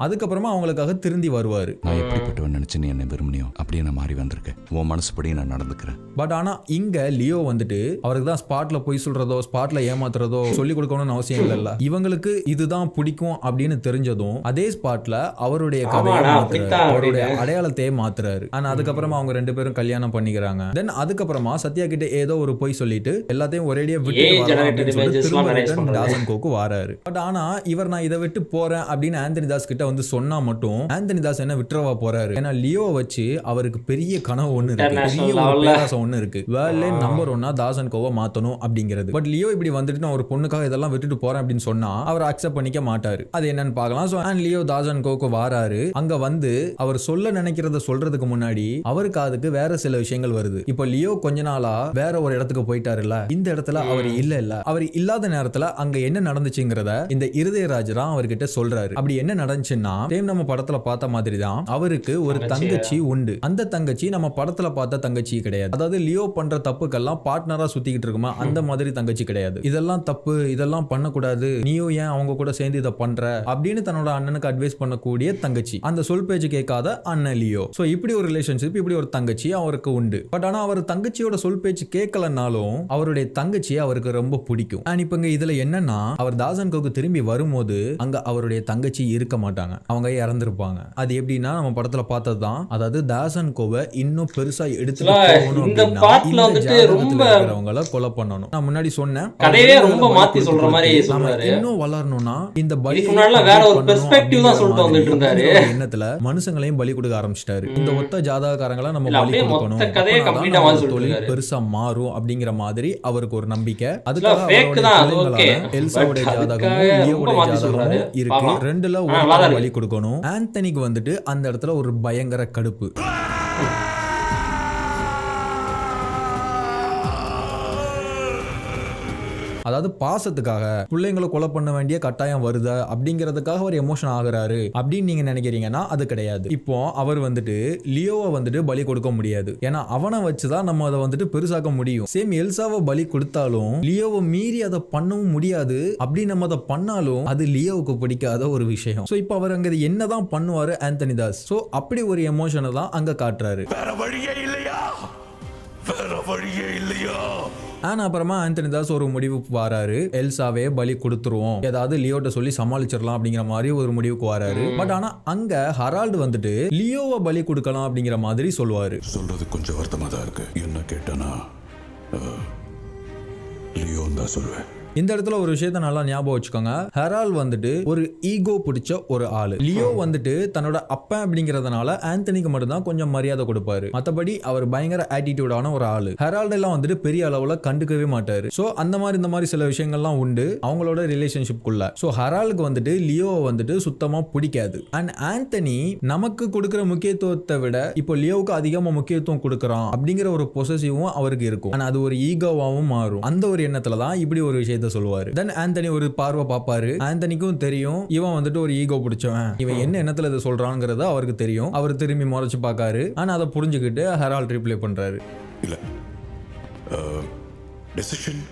அதுக்கப்புறமா அவங்களுக்காக திருந்தி வருவாரு. நான் எப்படிப்பட்டவன் நினைச்சு நீ என்ன விரும்பினியோ அப்படியே நான் மாறி வந்திருக்கேன். உன் மனசுப்படி நான் நடந்துக்கிறேன். பட் ஆனா இங்க லியோ வந்துட்டு அவருக்கு தான் ஸ்பாட்ல போய் சொல்றதோ ஸ்பாட்ல ஏமாத்துறதோ சொல்லி கொடுக்கணும்னு அவசியம் இல்ல. இவங்களுக்கு இதுதான் பிடிக்கும் அப்படின்னு தெரிஞ்சதும் அதே ஸ்பாட்ல அவருடைய கதையை மாத்துறாரு, அவருடைய அடையாளத்தையே மாத்துறாரு. ஆனா அதுக்கப்புறமா அவங்க ரெண்டு பேரும் கல்யாணம் பண்ணிக்கிறாங்க. தென் அதுக்கப்புறமா சத்யா கிட்ட ஏதோ ஒரு பொய் சொல்லிட்டு எல்லாத்தையும் ஒரேடியா விட்டு தாசன் கோக்கு வாராரு. பட் ஆனா இவர் நான் இதை விட்டு போறேன் அப்படின்னு ஆந்தனி தாஸ் கிட்ட வந்து சொன்னா மட்டும் ஆந்தனி தாஸ் என்ன விட்டுறவா போறாரு. ஏன்னா லியோ வச்சு அவருக்கு பெரிய கனவு ஒண்ணு இருக்கு, பெரிய ஒரு பேராசை ஒண்ணு இருக்கு. வேர்ல்ட்ல நம்பர் 1 தாசன் கோவை மாத்தணும் அப்படிங்கிறது. பட் லியோ இப்படி வந்துட்டு நான் ஒரு பொண்ணுக்காக இதெல்லாம் விட்டுட்டு போறேன் அப்படின்னு சொன்னா அவர் அக்செப்ட் பண்ணிக்க மாட்டாரு. அது என்னன்னு பார்க்கலாம். சோ அண்ட் லியோ தாசன் கோக்கு வாராரு. அங்க வந்து அவர் சொல்ல நினைக்கிறத சொல்றதுக்கு முன்னாடி அவருக்கு அதுக்கு வேற சில விஷயங்கள் வருது. இப்போ லியோ கொஞ்ச நாளா வேற ஒரு இடத்துக்கு போயிட்டாருல்ல, இந்த இடத்துல அவர் இல்ல, அவர் இல்லாத நேரத்துல அங்க என்ன நடந்துச்சுங்கிறத இந்த இருதயராஜரா அவர்கிட்ட சொல்றாரு. அப்படி என்ன நடந்துச்சுன்னா, நம்ம படத்துல பார்த்த மாதிரி தான் அவருக்கு ஒரு தங்கச்சி உண்டு. அந்த தங்கச்சி நம்ம படத்துல பார்த்த தங்கச்சி கிடையாது. அதாவது லியோ பண்ற தப்புக்கெல்லாம் பார்ட்னரா சுத்திக்கிட்டு இருக்குமா அந்த மாதிரி தங்கச்சி கிடையாது. இதெல்லாம் தப்பு, இதெல்லாம் பண்ணக்கூடாது, நீயும் ஏன் அவங்க கூட சேர்ந்து இதை பண்ற அப்படின்னு தன்னோட அண்ணனுக்கு அட்வைஸ் பண்ணக்கூடிய தங்கச்சி. அந்த சொல் பேச்சு கேட்காத அண்ணன் லியோ. சோ இப்படி ஒரு ரிலேஷன்ஷிப், இப்படி ஒரு தங்கச்சி அவருக்கு உண்டு. பட் ஆனா அவர் தங்கச்சியோட சொல் பேச்சு கேட்கலனாலும் அவருடைய தங்கச்சி அவருக்கு ரொம்ப பிடிக்கும். அண்ட் இப்ப இதுல என்னன்னா, அவர் தாசன் கோக்கு திரும்பி வரும்போது அங்க அவருடைய தங்கச்சி இருக்க மாட்டாங்க, அவங்க இறந்திருப்பாங்க. அது எப்படின்னா நம்ம படத்துல பார்த்ததுதான். அதாவது தாசன் கோவை இன்னும் பெருசா எடுத்துட்டு போகணும் அப்படின்னா கொலை பண்ணணும். நான் முன்னாடி சொன்னேன், கதையே ரொம்ப மாத்தி சொல்ற மாதிரி சொல்றாரு. இன்னும் வளரணும்னா இந்த பலி வேற ஒரு பெர்ஸ்பெக்டிவ் தான் சொல்லிட்டு வந்துட்டு இருந்தாரு. எண்ணத்துல மனுஷங்களையும் பலி கொடுக்க ஆரம்பிச்சிட்டாரு. இந்த ஒத்த ஜாதகக்காரங்களை நம்ம பலி கொடுக்கணும், தொழில் பெருசா மாறும் அப்படிங்கிற மாதிரி அவருக்கு ஒரு நம்பிக்கை. அதுக்காக எல்சாவுடைய ஜாதகமும் லியோவுடைய ஜாதகமும் இருக்கு. ரெண்டுல ஒரு பலி கொடுக்கணும். ஆந்தனிக்கு வந்துட்டு அந்த இடத்துல ஒரு பயங்கர கடுப்பு. அதாவது பாசத்துக்காக பிள்ளைங்களை கொலை பண்ண வேண்டிய கட்டாயம் வருது அப்படிங்கிறதுக்காக அவர் எமோஷன் ஆகுறாரு அப்படின்னு நீங்க நினைக்கிறீங்கன்னா அது கிடையாது. இப்போ அவர் வந்துட்டு லியோவை வந்துட்டு பலி கொடுக்க முடியாது. ஏன்னா அவனை வச்சுதான் நம்ம அதை வந்துட்டு பெருசாக்க முடியும். சேம் எல்சாவை பலி கொடுத்தாலும் லியோவை மீறி அதை பண்ணவும் முடியாது. அப்படி நம்ம அதை பண்ணாலும் அது லியோவுக்கு பிடிக்காத ஒரு விஷயம். சோ இப்போ அவர் அங்க என்னதான் பண்ணுவாரு ஆந்தனி தாஸ். சோ அப்படி ஒரு எமோஷனை தான் அங்க காட்டுறாரு. வேற வழியே இல்லையா, வேற வழியே இல்லையா. ஆனா அப்புறமா ஆந்தனி தாஸ் ஒரு முடிவுக்கு வராரு. எல்சாவே பலி கொடுத்துருவோம், ஏதாவது லியோட்ட சொல்லி சமாளிச்சிடலாம் அப்படிங்கிற மாதிரி ஒரு முடிவுக்கு வராரு. பட் ஆனா அங்க ஹரால்டு வந்துட்டு லியோவை பலி கொடுக்கலாம் அப்படிங்கிற மாதிரி சொல்லுவாரு. சொல்றது கொஞ்சம் வருத்தமா தான் இருக்கு. என்ன கேட்டனா லியோ தான் சொல்வேன். இந்த இடத்துல ஒரு விஷயத்த நல்லா ஞாபகம் வச்சுக்கோங்க. ஹெரால் வந்துட்டு ஒரு ஈகோ பிடிச்ச ஒரு ஆளு. லியோ வந்துட்டு தன்னோட அப்பா அப்படிங்கறதுனால ஆந்தனிக்கு மட்டும் தான் கொஞ்சம் மரியாதை கொடுப்பாரு. மத்தபடி அவர் பயங்கர ஆட்டிடியூடான ஒரு ஆளு. ஹெரால்ட் எல்லாம் வந்துட்டு பெரிய அளவுல கண்டுக்கவே மாட்டாரு. சோ அந்த மாதிரி இந்த மாதிரி சில விஷயங்கள்லாம் உண்டு அவங்களோட ரிலேஷன்ஷிப்குள்ள. சோ ஹெரால்டுக்கு வந்துட்டு லியோவை வந்துட்டு சுத்தமா பிடிக்காது. அண்ட் ஆந்தனி நமக்கு கொடுக்கிற முக்கியத்துவத்தை விட இப்போ லியோவுக்கு அதிகமா முக்கியத்துவம் கொடுக்கறான் அப்படிங்கிற ஒரு பொசசிவும் அவருக்கு இருக்கும். ஆனா அது ஒரு ஈகோவாவும் மாறும். அந்த ஒரு எண்ணத்துல தான் இப்படி ஒரு விஷயத்தை விஷயத்த சொல்லுவாரு. தென் ஆந்தனி ஒரு பார்வை பார்ப்பாரு. ஆந்தனிக்கும் தெரியும் இவன் வந்துட்டு ஒரு ஈகோ பிடிச்சவன், இவன் என்ன எண்ணத்துல இதை சொல்றாங்கிறது அவருக்கு தெரியும். அவர் திரும்பி முறைச்சு பார்க்காரு. ஆனா அதை புரிஞ்சுக்கிட்டு ஹெரால்ட் ரிப்ளை பண்றாரு, இல்ல டெசிஷன்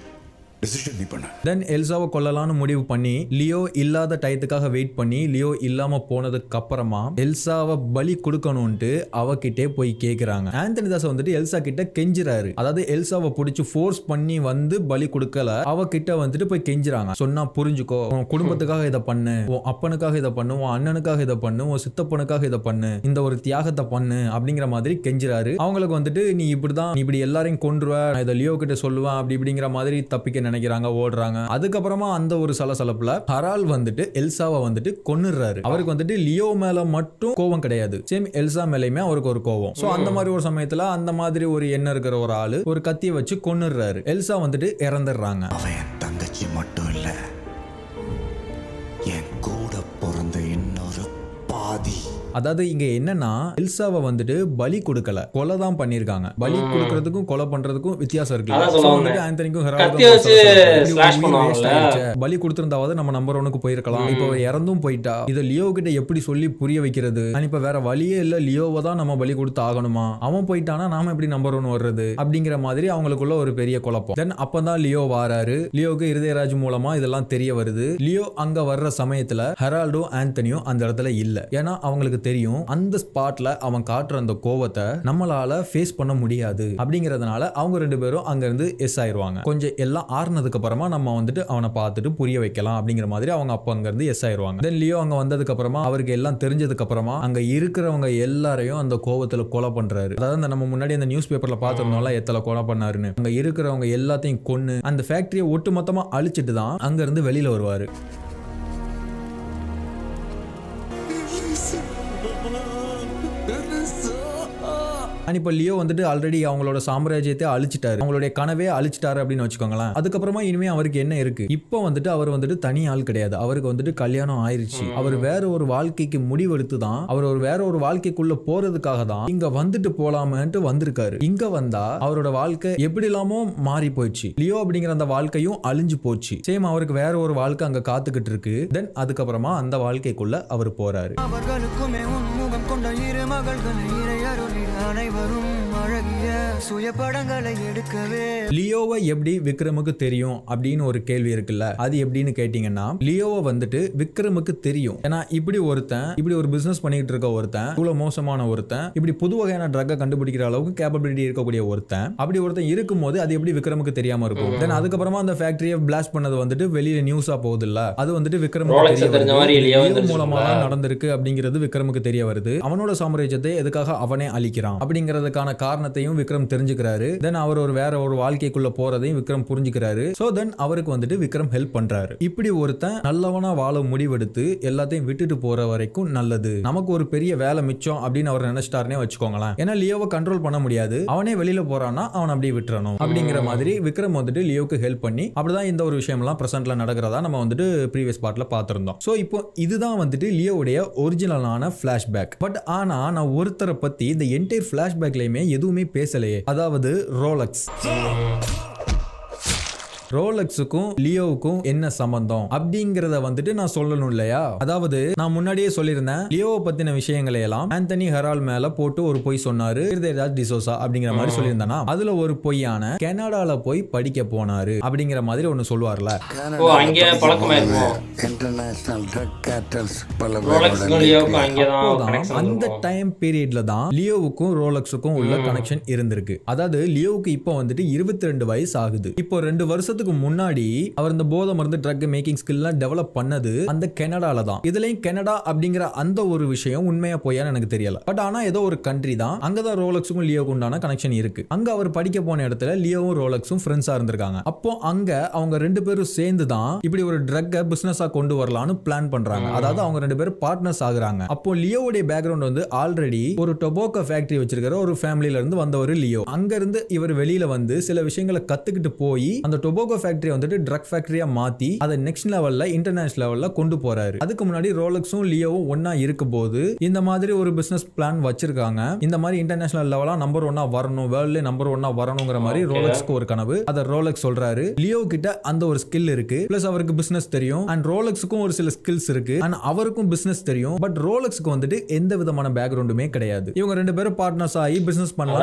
நீ பண்ண. தென் எல்சாவை கொல்லலான்னு முடிவு பண்ணி லியோ இல்லாத டயத்துக்காக வெயிட் பண்ணி லியோ இல்லாம போனதுக்கு அப்புறமா எல்சாவை பலி கொடுக்கணும்ட்டு அவகிட்டே போய் கேக்குறாங்க. ஆந்தனி தாஸ் வந்துட்டு எல்சா கிட்ட கெஞ்சுறாரு. அதாவது எல்சாவை பிடிச்சி ஃபோர்ஸ் பண்ணி வந்து பலி கொடுக்கல, அவகிட்ட வந்துட்டு போய் கெஞ்சுறாங்க. சொன்னா புரிஞ்சுக்கோ, உன் குடும்பத்துக்காக இதை பண்ணு, உன் அப்பனுக்காக இதை பண்ணு, உன் அண்ணனுக்காக இதை பண்ணு, உன் சித்தப்பனுக்காக இதை பண்ணு, இந்த ஒரு தியாகத்தை பண்ணு அப்படிங்கிற மாதிரி கெஞ்சுறாரு. அவங்களுக்கு வந்துட்டு நீ இப்படிதான், நீ இப்படி எல்லாரையும் கொன்றுவ, நான் இதை லியோ கிட்ட சொல்லுவேன் அப்படி இப்படிங்கிற மாதிரி தப்பிக்க நினைக்கிறாங்க, ஓடுறாங்க. அதுக்கப்புறமா அந்த ஒரு சலசலப்புல ஹெரால்ட் வந்துட்டு எல்சாவை வந்துட்டு கொன்னுறாரு. அவருக்கு வந்துட்டு லியோ மேல மட்டும் கோவம் கிடையாது, சேம் எல்சா மேலயுமே அவருக்கு ஒரு கோவம். சோ அந்த மாதிரி ஒரு சமயத்துல அந்த மாதிரி ஒரு எண்ணம் இருக்கிற ஒரு ஆளு ஒரு கத்தியை வச்சு கொன்னுறாரு. எல்சா வந்துட்டு இறந்துடுறாங்க. அவன் என் தங்கச்சி மட்டும் இல்ல, என் கூட பிறந்த இன்னொரு பாதி. அதாவது இங்க என்னன்னா எல்சாவை வந்துட்டு பலி கொடுக்கல, கொலை தான் பண்ணிருக்காங்க. பலி கொடுக்கறதுக்கும் கொலை பண்றதுக்கும் வித்தியாசம் இருக்கு. ஆந்தனிக்கும் பலி கொடுத்திருந்தாவது நம்ம நம்பர் 1க்கு போயிருக்கலாம். இப்போ இறந்தும் போயிட்டா இதை லியோ கிட்ட எப்படி சொல்லி புரிய வைக்கிறது? இப்ப வேற வழியே இல்ல, லியோவை தான் நம்ம பலி கொடுத்து ஆகணுமா? அவன் போயிட்டானா நாம எப்படி நம்பர் 1 வர்றது? அப்படிங்கிற மாதிரி அவங்களுக்குள்ள ஒரு பெரிய குழப்பம். தென் அப்பதான் லியோ வாராரு. லியோக்கு இருதயராஜ் மூலமா இதெல்லாம் தெரிய வருது. லியோ அங்க வர்ற சமயத்துல ஹெரால்டும் ஆந்தனியும் அந்த இடத்துல இல்ல. ஏன்னா அவங்களுக்கு தெரியும் அந்த ஸ்பாட்ல அவன் காட்டுற அந்த கோவத்தை நம்மளால ஃபேஸ் பண்ண முடியாது அப்படிங்கறதுனால அவங்க 2 பேரும் அங்க இருந்து எஸ் ஆயிருவாங்க. கொஞ்சம் எல்லாம் ஆறுனதுக்கு அப்புறமா நம்ம வந்துட்டு அவனை பார்த்துட்டு புரிய வைக்கலாம் அப்படிங்கிற மாதிரி அவங்க அப்ப அங்க இருந்து எஸ் ஆயிருவாங்க. தென் லியோ அங்க வந்ததுக்கு அப்புறமா அவருக்கு எல்லாம் தெரிஞ்சதுக்கு அப்புறமா அங்க இருக்கிறவங்க எல்லாரையும் அந்த கோவத்துல கொலை பண்றாரு. அதாவது நம்ம முன்னாடி அந்த நியூஸ் பேப்பர்ல பார்த்திருந்தோம்ல எத்தனை கொலை பண்ணாருன்னு. அங்க இருக்கிறவங்க எல்லாத்தையும் கொன்னு அந்த ஃபேக்டரியை ஒட்டுமொத்தமா அழிச்சிட்டு தான் அங்க இருந்து வெளியில வருவாரு. இப்போ லியோ வந்துட்டு ஆல்ரெடி அவங்களோட சாம்ராஜ்யத்தை அழிச்சிட்டாரு, அவங்களுடைய கனவே அழிச்சிட்டாரு அப்படின்னு வச்சுக்கோங்களேன். அதுக்கப்புறமா இனிமே அவருக்கு என்ன இருக்கு? இப்போ வந்துட்டு அவர் வந்துட்டு தனி ஆள் கிடையாது, அவருக்கு வந்துட்டு கல்யாணம் ஆயிருச்சு. அவர் வேற ஒரு வாழ்க்கைக்கு முடிவெடுத்து தான் அவர் ஒரு வேற ஒரு வாழ்க்கைக்குள்ள போறதுக்காக தான் இங்க வந்துட்டு போலாமன்ட்டு வந்திருக்காரு. இங்க வந்தா அவரோட வாழ்க்கை எப்படி இல்லாமோ மாறி போயிடுச்சு. லியோ அப்படிங்கிற அந்த வாழ்க்கையும் அழிஞ்சு போச்சு. சேம் அவருக்கு வேற ஒரு வாழ்க்கை அங்க காத்துக்கிட்டு இருக்கு. தென் அதுக்கப்புறமா அந்த வாழ்க்கைக்குள்ள அவர் போறாரு. அவர்களுக்குமே உன்முகம் கொண்ட இரு மகள்களை அனைவரும் அழகிய சுய படங்களை எடுக்கவே. லியோவை எப்படி விக்ரமுக்கு தெரியும் அப்படின்னு ஒரு கேள்வி இருக்குல்ல, அது எப்படின்னு கேட்டீங்கன்னா லியோவை வந்துட்டு விக்ரமுக்கு தெரியும். ஏன்னா இப்படி ஒருத்தன் இப்படி ஒரு பிசினஸ் பண்ணிட்டு இருக்க ஒருத்தன், இவ்வளவு மோசமான ஒருத்தன், இப்படி புது வகையான ட்ரக்கை கண்டுபிடிக்கிற அளவுக்கு கேப்பபிலிட்டி இருக்கக்கூடிய ஒருத்தன், அப்படி ஒருத்தன் இருக்கும்போது அது எப்படி விக்ரமுக்கு தெரியாம இருக்கும்? தென் அதுக்கப்புறமா அந்த ஃபேக்டரியை பிளாஸ்ட் பண்ணது வந்துட்டு வெளியில நியூஸா போகுது இல்ல, அது வந்துட்டு விக்ரமுக்கு லியோ மூலமா நடந்திருக்கு அப்படிங்கிறது விக்ரமுக்கு தெரிய வருது. அவனோட சாம்ராஜ்யத்தை எதுக்காக அவனே அழிக்கிறான் அப்படிங்கிறதுக்கான காரணத்தையும் விக்ரம் தெரிஞ்சுக்கிறாரு. தென் அவர் ஒரு வேற ஒரு வாழ்க்கைக்குள்ள போறதையும் விக்ரம் புரிஞ்சுக்கிறாரு. சோ தென் அவருக்கு வந்துட்டு விக்ரம் ஹெல்ப் பண்றாரு. இப்படி ஒருத்தன் நல்லவனா வாழ முடிவெடுத்து எல்லாத்தையும் விட்டுட்டு போற வரைக்கும் நல்லது, நமக்கு ஒரு பெரிய வேலை மிச்சம் அப்படின்னு அவர் நினைச்சிட்டாருனே வச்சுக்கோங்களேன். ஏன்னா லியோவை கண்ட்ரோல் பண்ண முடியாது, அவனே வெளியில போறான்னா அவன் அப்படியே விட்டுறணும் அப்படிங்கிற மாதிரி விக்ரம் வந்துட்டு லியோக்கு ஹெல்ப் பண்ணி அப்படிதான் இந்த ஒரு விஷயம் எல்லாம் பிரசன்ட்ல நடக்கிறதா நம்ம வந்துட்டு ப்ரீவியஸ் பார்ட்ல பார்த்திருந்தோம். சோ இப்போ இதுதான் வந்துட்டு லியோவுடைய ஒரிஜினலான பிளாஷ்பேக். பட் ஆனா நான் ஒருத்தரை பத்தி இந்த என்டையர் பிளாஷ்பேக்லயுமே எதுவுமே பேசலையே, அதாவது ரோலக்ஸ். ரோலக்ஸுக்கும் லியோவுக்கும் என்ன சம்பந்தம் அப்படிங்கறத வந்துட்டு நான் சொல்லணும் இல்லையா? அதாவது நான் முன்னாடியே சொல்லியிருந்தேன், லியோவை பத்தின விஷயங்களை எல்லாம் ஆந்தனி ஹெரால்ட் மேல போட்டு ஒரு பொய் சொன்னாரு, இருதயராஜ் டிசோசா அப்படிங்கிற மாதிரி சொல்லியிருந்தானா, அதுல ஒரு பொய்யான கனடால போய் படிக்க போனாரு அப்படிங்கிற மாதிரி ஒன்னு சொல்லுவார்ல. இன்டர்நேஷனல் ட்ரக் கேட்டல்ஸ் அந்த டைம் பீரியட்ல தான் லியோவுக்கும் ரோலக்ஸுக்கும் உள்ள கனெக்ஷன் இருந்திருக்கு. அதாவது லியோவுக்கு இப்போ வந்துட்டு 22 வயசு ஆகுது. இப்போ 2 வருஷத்துக்கு முன்னாடி அவர் இந்த போதை மருந்து ட்ரக் மேக்கிங் ஸ்கில்லாம் டெவலப் பண்ணது அந்த கனடால தான். இதுலயும் கனடா அப்படிங்கிற அந்த ஒரு விஷயம் உண்மையா போயான்னு எனக்கு தெரியல. பட் ஆனா ஏதோ ஒரு கண்ட்ரி தான், அங்கதான் ரோலக்ஸுக்கும் லியோவுக்கும் உண்டான கனெக்ஷன் இருக்கு. அங்க அவர் படிக்க போன இடத்துல லியோவும் ரோலக்ஸும் ஃப்ரெண்ட்ஸா இருந்திருக்காங்க. அப்போ அங்க அவங்க 2 பேரும் சேர்ந்து தான் இப்படி ஒரு ட்ரக்கை பிசினஸா கொண்டு வரலாம்னு பிளான் பண்றாங்க. அதாவது அவங்க 2 பேரும் பார்ட்னர்ஸ் ஆகுறாங்க. அப்போ லியோவுடைய பேக்ரவுண்ட் வந்து ஆல்ரெடி ஒரு டொபாக்கோ ஃபேக்டரி வச்சிருக்கிற ஒரு ஃபேமிலில இருந்து வந்தவர் லியோ. அங்க இருந்து இவர் வெளியில வந்து சில விஷயங்களை கத்துக்கிட்டு போய் அந்த டொபாக்கோ ஃபேக்டரி வந்துட்டு ட்ரக் ஃபேக்டரியா மாத்தி அதை நெக்ஸ்ட் லெவல்ல இன்டர்நேஷனல் லெவல்ல கொண்டு போறாரு. அதுக்கு முன்னாடி ரோலக்ஸும் லியோவும் ஒன்னா இருக்கும் போது இந்த மாதிரி ஒரு பிசினஸ் பிளான் வச்சிருக்காங்க. இந்த மாதிரி இன்டர்நேஷனல் லெவலா நம்பர் 1 வரணும், வேர்ல்ட்ல நம்பர் 1 வரணுங்கிற மாதிரி ரோலக்ஸ்க்கு ஒரு கனவு. அதை ரோலக்ஸ் சொல்றாரு. லியோ கிட்ட அந்த ஒரு ஸ்கில் இருக்கு, பிளஸ் அவருக்கு பிசினஸ் தெரியும். அண்ட் ரோலக்ஸுக்கும் ஒரு சில ஸ்கில்ஸ் இருக்கு, அண்ட் அவருக்கும் பிசினஸ் தெரியும். பட் ரோலக்ஸ்க்கு வந்துட்டு எந்த விதமான பேக்ரவுண்டுமே கிடையாது. இவங்க 2 பேரும் பார்ட்னர்ஸ் ஆகி பிசினஸ் பண்ணலாம்.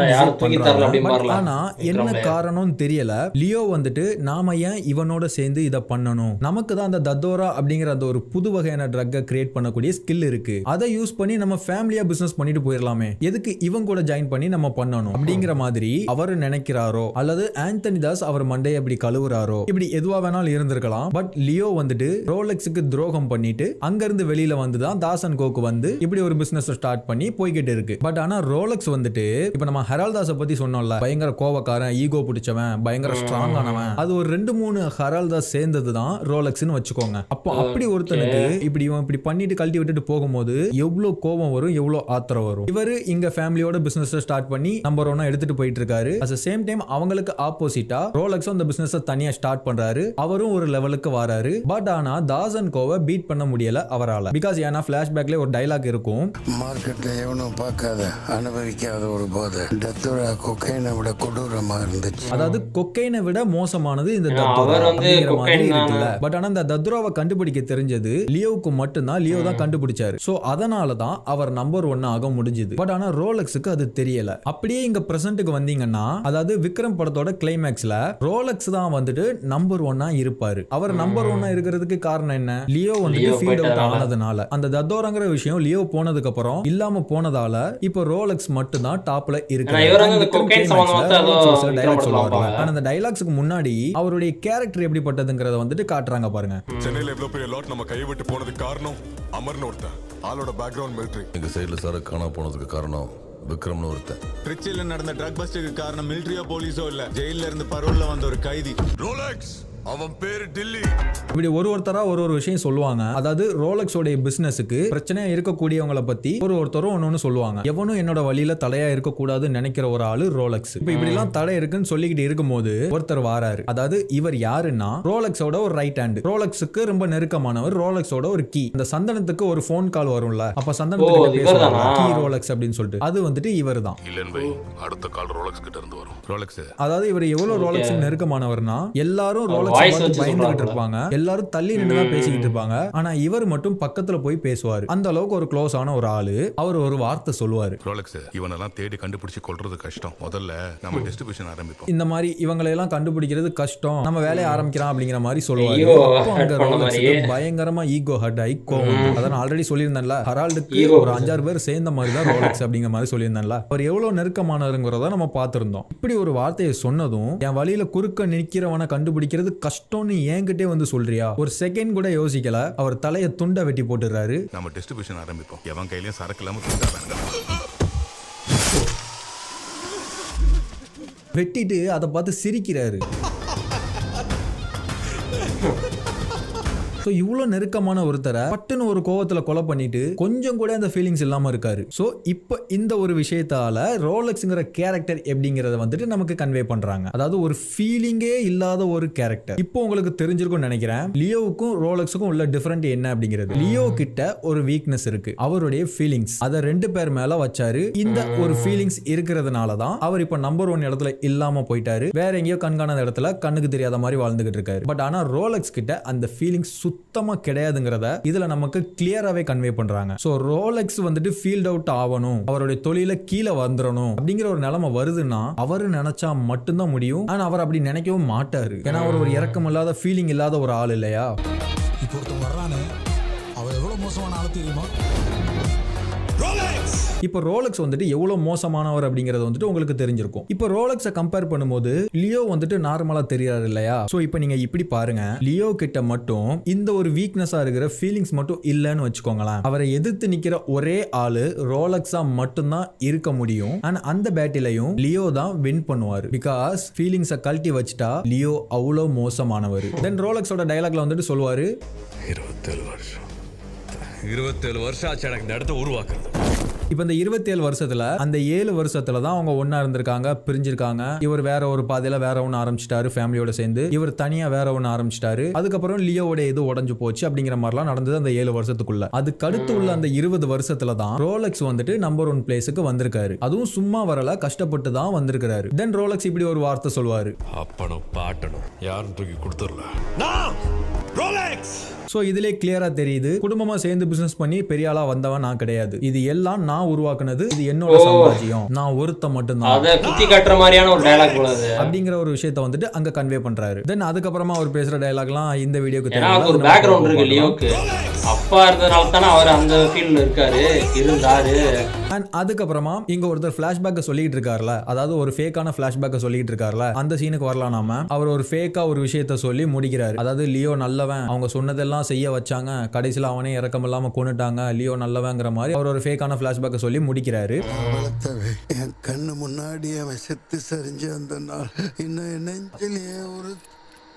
ஆனா என்ன காரணம் தெரியல. லியோ வந்துட்டு நாம ஏன் இவனோட சேர்ந்து இதை பண்ணணும், நமக்கு தான் அந்த தத்தோரா அப்படிங்கிற அந்த ஒரு புது வகையான ட்ரக்கை கிரியேட் பண்ணக்கூடிய ஸ்கில் இருக்கு, அதை யூஸ் பண்ணி நம்ம ஃபேமிலியா பிசினஸ் பண்ணிட்டு போயிடலாமே, எதுக்கு இவன் கூட ஜாயின் பண்ணி நம்ம பண்ணணும் அப்படிங்கிற மாதிரி அவர் நினைக்கிறாரோ, அல்லது ஆந்தனி தாஸ் அவர் மண்டையை இப்படி கழுவுறாரோ, இப்படி எதுவா வேணாலும் இருந்திருக்கலாம். பட் லியோ வந்துட்டு ரோலெக்ஸுக்கு துரோகம் பண்ணிட்டு அங்க இருந்து வெளியில வந்துதான் தாஸ் அண்ட் கோக்கு வந்து இப்படி ஒரு பிசினஸ் ஸ்டார்ட் பண்ணி போய்கிட்டு இருக்கு. பட் ஆனா ரோலெக்ஸ் வந்துட்டு இப்ப நம்ம ஹெரால்ட் தாஸை பத்தி சொன்னோம்ல, பயங்கர கோவக்காரன், ஈகோ பிடிச்சவன், பயங்கர ஸ்ட்ராங் ஆனவன், அது ஒரு 2-3 ஹெரால்ட் தாஸ் சேர்ந்தது தான் ரோலெக்ஸ்னு வச்சுக்கோங்க. அப்போ அப்படி ஒருத்தனுக்கு இப்படி இவன் இப்படி பண்ணிட்டு கழட்டி விட்டுட்டு போகும்போது எவ்வளவு கோபம் வரும், எவ்வளவு ஆத்திரம் வரும். இவரு இங்க ஃபேமிலியோட பிசினஸ் ஸ்டார்ட் பண்ணி நம்பர் 1 எடுத்துட்டு போயிட்டு இருக்காரு. அட் தி சேம் டைம் அவங்களுக்கு ஆப்போசிட்டா ரோலெக்ஸ் அந்த பிசினஸ் தனியா ஸ்டார்ட் பண்றாரு. அவரும் ஒரு லெவலுக்கு வராரு. பட் ஆனா தாஸ் அண்ட் கோவை பீட் பண்ண முடியல அவரால. பிகாஸ் ஏன்னா பிளாஷ்பேக்ல ஒரு டைலாக் இருக்கும், மார்க்கெட்ல எவனும் பார்க்காத அனுபவிக்காத ஒரு போதை டத்தோரா கொக்கைனை விட கொடூரமா இருந்துச்சு. அதாவது கொக்கைனை விட மோசமானது இந்த தத்தோரா அப்படிங்கிற மாதிரி இருக்குல்ல. பட் ஆனா இந்த தத்தோராவை கண்டுபிடிக்க தெரிஞ்சது லியோவுக்கு மட்டும்தான். லியோ தான் கண்டுபிடிச்சாரு. சோ அதனால தான் அவர் நம்பர் 1 ஆக முடிஞ்சது. பட் ஆனா ரோலெக்ஸுக்கு அது தெரியல. அப்படியே இங்க பிரசன்ட்டுக்கு வந்தீங்கன்னா, அதாவது விக்ரம் படத்தோட கிளைமேக்ஸ்ல ரோலெக்ஸ் தான் வந்துட்டு நம்பர் 1 இருப்பாரு. அவர் நம்பர் 1 இருக்கிறதுக்கு காரணம் என்ன, லியோ வந்துட்டு ஃபீல்ட் அவுட் ஆனதுனால. அந்த தத்தோராங்கிற விஷயம் லியோ போனதுக்கு அப்புறம் இல்லாம போனதால இப்போ ரோலெக்ஸ் மட்டும் தான் டாப்ல இருக்கு. அந்த டைலாக்ஸ்க்கு முன்னாடி அவருடைய கேரக்டர் எப்படிப்பட்டதுங்கிறத வந்துட்டு காட்டுறாங்க பாருங்க. சென்னையில இவ்வளவு பெரிய லாட் நம்ம கைவிட்டு போனதுக்கு காரணம் அமர்னு ஒருத்தன், ஆளோட பேக்ரவுண்ட் மிலிட்டரி. எங்க சைடுல சார காணா போனதுக்கு காரணம் விக்ரம்னு ஒருத்தன். திருச்சியில நடந்த ட்ரக் பஸ்டுக்கு காரணம் மிலிட்டரியோ போலீஸோ இல்ல, ஜெயில இருந்து பரோல்ல வந்த ஒரு கைதி ரோலெக்ஸ். அவன் பேரு டில்லி. இப்படி ஒருத்தரா ஒரு விஷயம் சொல்லுவாங்க. அதாவது ரோலெக்ஸோட பிசினஸுக்கு பிரச்சனையா இருக்கக்கூடியவங்களை பத்தி ஒருத்தரும் ஒன்னு சொல்லுவாங்க. எவனும் என்னோட வழியில தடையா இருக்க கூடாதுன்னு நினைக்கிற ஒரு ஆளு ரோலெக்ஸ். இப்ப இப்படி எல்லாம் தடை இருக்குன்னு சொல்லிக்கிட்டு இருக்கும்போது ஒருத்தர் வாராரு. அதாவது இவர் யாருன்னா ரோலெக்ஸோட ஒரு ரைட் ஹேண்ட், ரோலெக்ஸுக்கு ரொம்ப நெருக்கமானவர், ரோலெக்ஸோட ஒரு கீ. அந்த சந்தனத்துக்கு ஒரு போன் கால் வரும்ல, அப்ப சந்தனத்துக்கு பேசுவாங்க கீ ரோலெக்ஸ் அப்படின்னு சொல்லிட்டு. அது வந்துட்டு இவர் தான். அடுத்த கால் ரோலெக்ஸ் கிட்ட இருந்து வரும். ரோலெக்ஸ் அதாவது இவர் எவ்வளவு ரோலெக்ஸ் நெருக்கமானவர்னா, எல்லாரும் ரோலெக்ஸ் பயந்துகிட்டு இருப்பாங்க, எல்லாரும் தள்ளி நின்னுதான் பேசிக்கிட்டு இருப்பாங்க. ஆனா இவர் மட்டும் பக்கத்துல போய் பேசுவாரு. அந்த அளவுக்கு ஒரு க்ளோஸ் ஆன ஒரு ஆளு. அவர் ஒரு வார்த்தை சொல்லுவாரு, ரோலெக்ஸ் இவனெல்லாம் தேடி கண்டுபிடிச்சு கொல்றது கஷ்டம், முதல்ல நம்ம டிஸ்ட்ரிபியூஷன் ஆரம்பிப்போம். இந்த மாதிரி இவங்களை எல்லாம் கண்டுபிடிக்கிறது கஷ்டம், நம்ம வேலையை ஆரம்பிக்கலாம் அப்படிங்கிற மாதிரி சொல்லுவாரு. அப்போ அங்க ரோலெக்ஸுக்கு பயங்கரமா ஈகோ ஹர்ட் ஆகி கோவம். அதான் ஆல்ரெடி சொல்லியிருந்தேன்ல, ஹெரால்டுக்கு ஒரு 5-6 பேர் சேர்ந்த மாதிரி தான் ரோலெக்ஸ் அப்படிங்கிற மாதிரி சொல்லியிருந்தேன்ல. அவர் எவ்வளவு நெருக்கமானவருங்கிறத நம்ம பார்த்திருந்தோம். இப்படி ஒரு வார்த்தையை சொன்னதும், என் வழியில குறுக்க நிக்கிறவனை கண்டுபிடிக்கிறது கஷ்டம்னு என்கிட்டே வந்து சொல்றியா, ஒரு செகண்ட் கூட யோசிக்கல, அவர் தலையை துண்டை வெட்டி போட்டுறாரு. நம்ம டிஸ்ட்ரிபியூஷன் ஆரம்பிப்போம், எவன் கையிலயும் சரக்கு இல்லாம துண்டா வேண்டாம். வெட்டிட்டு அதை பார்த்து சிரிக்கிறாரு. ஸோ இவ்வளோ நெருக்கமான ஒருத்தரை பட்டுன்னு ஒரு கோவத்தில் கொலை பண்ணிட்டு கொஞ்சம் கூட அந்த ஃபீலிங்ஸ் இல்லாமல் இருக்காரு. ஸோ இப்போ இந்த ஒரு விஷயத்தால ரோலெக்ஸுங்கிற கேரக்டர் எப்படிங்கிறத வந்துட்டு நமக்கு கன்வே பண்றாங்க. அதாவது ஒரு ஃபீலிங்கே இல்லாத ஒரு கேரக்டர். இப்போ உங்களுக்கு தெரிஞ்சிருக்கும்னு நினைக்கிறேன் லியோவுக்கும் ரோலெக்ஸுக்கும் உள்ள டிஃபரெண்ட் என்ன அப்படிங்கிறது. லியோ கிட்ட ஒரு வீக்னஸ் இருக்கு, அவருடைய ஃபீலிங்ஸ். அதை 2 பேர் மேல வச்சாரு. இந்த ஒரு ஃபீலிங்ஸ் இருக்கிறதுனால தான் அவர் இப்போ நம்பர் 1 இடத்துல இல்லாம போயிட்டாரு. வேற எங்கேயோ கண்காணாத இடத்துல கண்ணுக்கு தெரியாத மாதிரி வாழ்ந்துகிட்டு இருக்காரு. பட் ஆனா ரோலெக்ஸ் கிட்ட அந்த ஃபீலிங்ஸ் சுத்தமா கிடையாதுங்கிறத இதுல நமக்கு கிளியராவே கன்வே பண்றாங்க. சோ ரோலெக்ஸ் வந்துட்டு ஃபீல்ட் அவுட் ஆகணும், அவருடைய தொழில கீழே வந்துடணும் அப்படிங்கிற ஒரு நிலைமை வருதுன்னா அவரு நினைச்சா மட்டும்தான் முடியும். ஆனா அவர் அப்படி நினைக்கவும் மாட்டாரு. ஏன்னா அவர் ஒரு இரக்கம் இல்லாத ஃபீலிங் இல்லாத ஒரு ஆள் இல்லையா. இப்போ ஒருத்தன் வர்றானே, அவன் எவ்வளவு மோசமான ஆள் தெரியுமா? இப்போ ரோலக்ஸ் வந்துட்டு எவ்வளவு மோசமானவர் அப்படிங்கறது வந்துட்டு உங்களுக்கு தெரிஞ்சிருக்கும். இப்போ ரோலக்ஸை கம்பேர் பண்ணும்போது லியோ வந்துட்டு நார்மலா தெரியாது இல்லையா? சோ இப்போ நீங்க இப்படி பாருங்க, லியோ கிட்ட மட்டும் இந்த ஒரு வீக்னஸா இருக்கிற ஃபீலிங்ஸ் மட்டும் இல்லன்னு வச்சுக்கோங்களேன். அவரை எதிர்த்து நிக்கிற ஒரே ஆளு ரோலக்ஸா மட்டும்தான் இருக்க முடியும். அண்ட் அந்த பேட்டிலையும் லியோ தான் வின் பண்ணுவாரு. பிகாஸ் ஃபீலிங்ஸை கழட்டி வச்சுட்டா லியோ அவ்வளோ மோசமானவர். தென் ரோலக்ஸோட டயலாக்ல வந்துட்டு சொல்லுவாரு, 27 வருஷம் ஆச்சு எனக்கு இந்த இடத்த உருவாக்குறது. இப்போ இந்த 27 வருஷத்துல அந்த 7 வருஷத்துல தான் அவங்க ஒன்னா இருந்திருக்காங்க, பிரிஞ்சிருக்காங்க. இவர் வேற ஒரு பாதையில வேற ஒன்னு ஆரம்பிச்சிட்டாரு ஃபேமிலியோட சேர்ந்து, இவர் தனியா வேற ஒன்னு ஆரம்பிச்சிட்டாரு. அதுக்கப்புறம் லியோவோட இது உடஞ்சு போச்சு அப்படிங்கிற மாதிரிலாம் நடந்தது அந்த 7 வருஷத்துக்குள்ள. அதுக்கு அடுத்து உள்ள அந்த 20 வருஷத்துல தான் ரோலக்ஸ் வந்துட்டு நம்பர் 1 பிளேஸுக்கு வந்திருக்காரு. அதுவும் சும்மா வரல, கஷ்டப்பட்டு தான் வந்திருக்காரு. தென் ரோலக்ஸ் இப்படி ஒரு வார்த்தை சொல்வாரு, அப்பனும் பாட்டனும் யாரும் தூக்கி கொடுத்துடல. சோ இதுலயே கிளியரா தெரியுது, குடும்பமா சேர்ந்து பிசினஸ் பண்ணி பெரிய ஆளா வந்தவன் நான் கிடையாது. இது எல்லாம் நான் உருவாக்குனது, இது என்னோட சாம்ராஜ்யம், நான் ஒருத்த மட்டும்தான். அத குத்தி கட்டுற மாதிரியான ஒரு டயலாக் போலது அப்படிங்கிற ஒரு விஷயத்தை வந்துட்டு அங்க கன்வே பண்றாரு. தென் அதுக்கப்புறமா அவர் பேசுற டயலாக்லாம் இந்த வீடியோக்கு தேவையில்ல. ஒரு பேக்ரவுண்ட் இருக்கு லியோக்கு, அப்பா இருந்தனால தானே அவர் அந்த ஃபீல்ட்ல இருந்தாரு. அண்ட் அதுக்கப்புறமா இங்க ஒருத்தர் பிளாஷ்பேக்கை சொல்லிட்டு இருக்காருல, அதாவது ஒரு ஃபேக்கான பிளாஷ்பேக்கை சொல்லிட்டு இருக்காருல, அந்த சீனுக்கு வரலாம் நாம. அவர் ஒரு ஃபேக்கா ஒரு விஷயத்த சொல்லி முடிக்கிறாரு. அதாவது லியோ நல்லவன், அவங்க சொன்னதெல்லாம் செய்ய வச்சாங்க, கடைசியில் அவனே இறக்கம் இல்லாம கொண்டுட்டாங்க, லியோ நல்லவங்கிற மாதிரி அவர் ஒரு ஃபேக்கான பிளாஷ்பேக்கை சொல்லி முடிக்கிறாரு. என் கண்ணு முன்னாடி அவன் செத்து சரிஞ்சு அந்த நாள் இன்னும் என் நெஞ்சிலேயே ஒரு.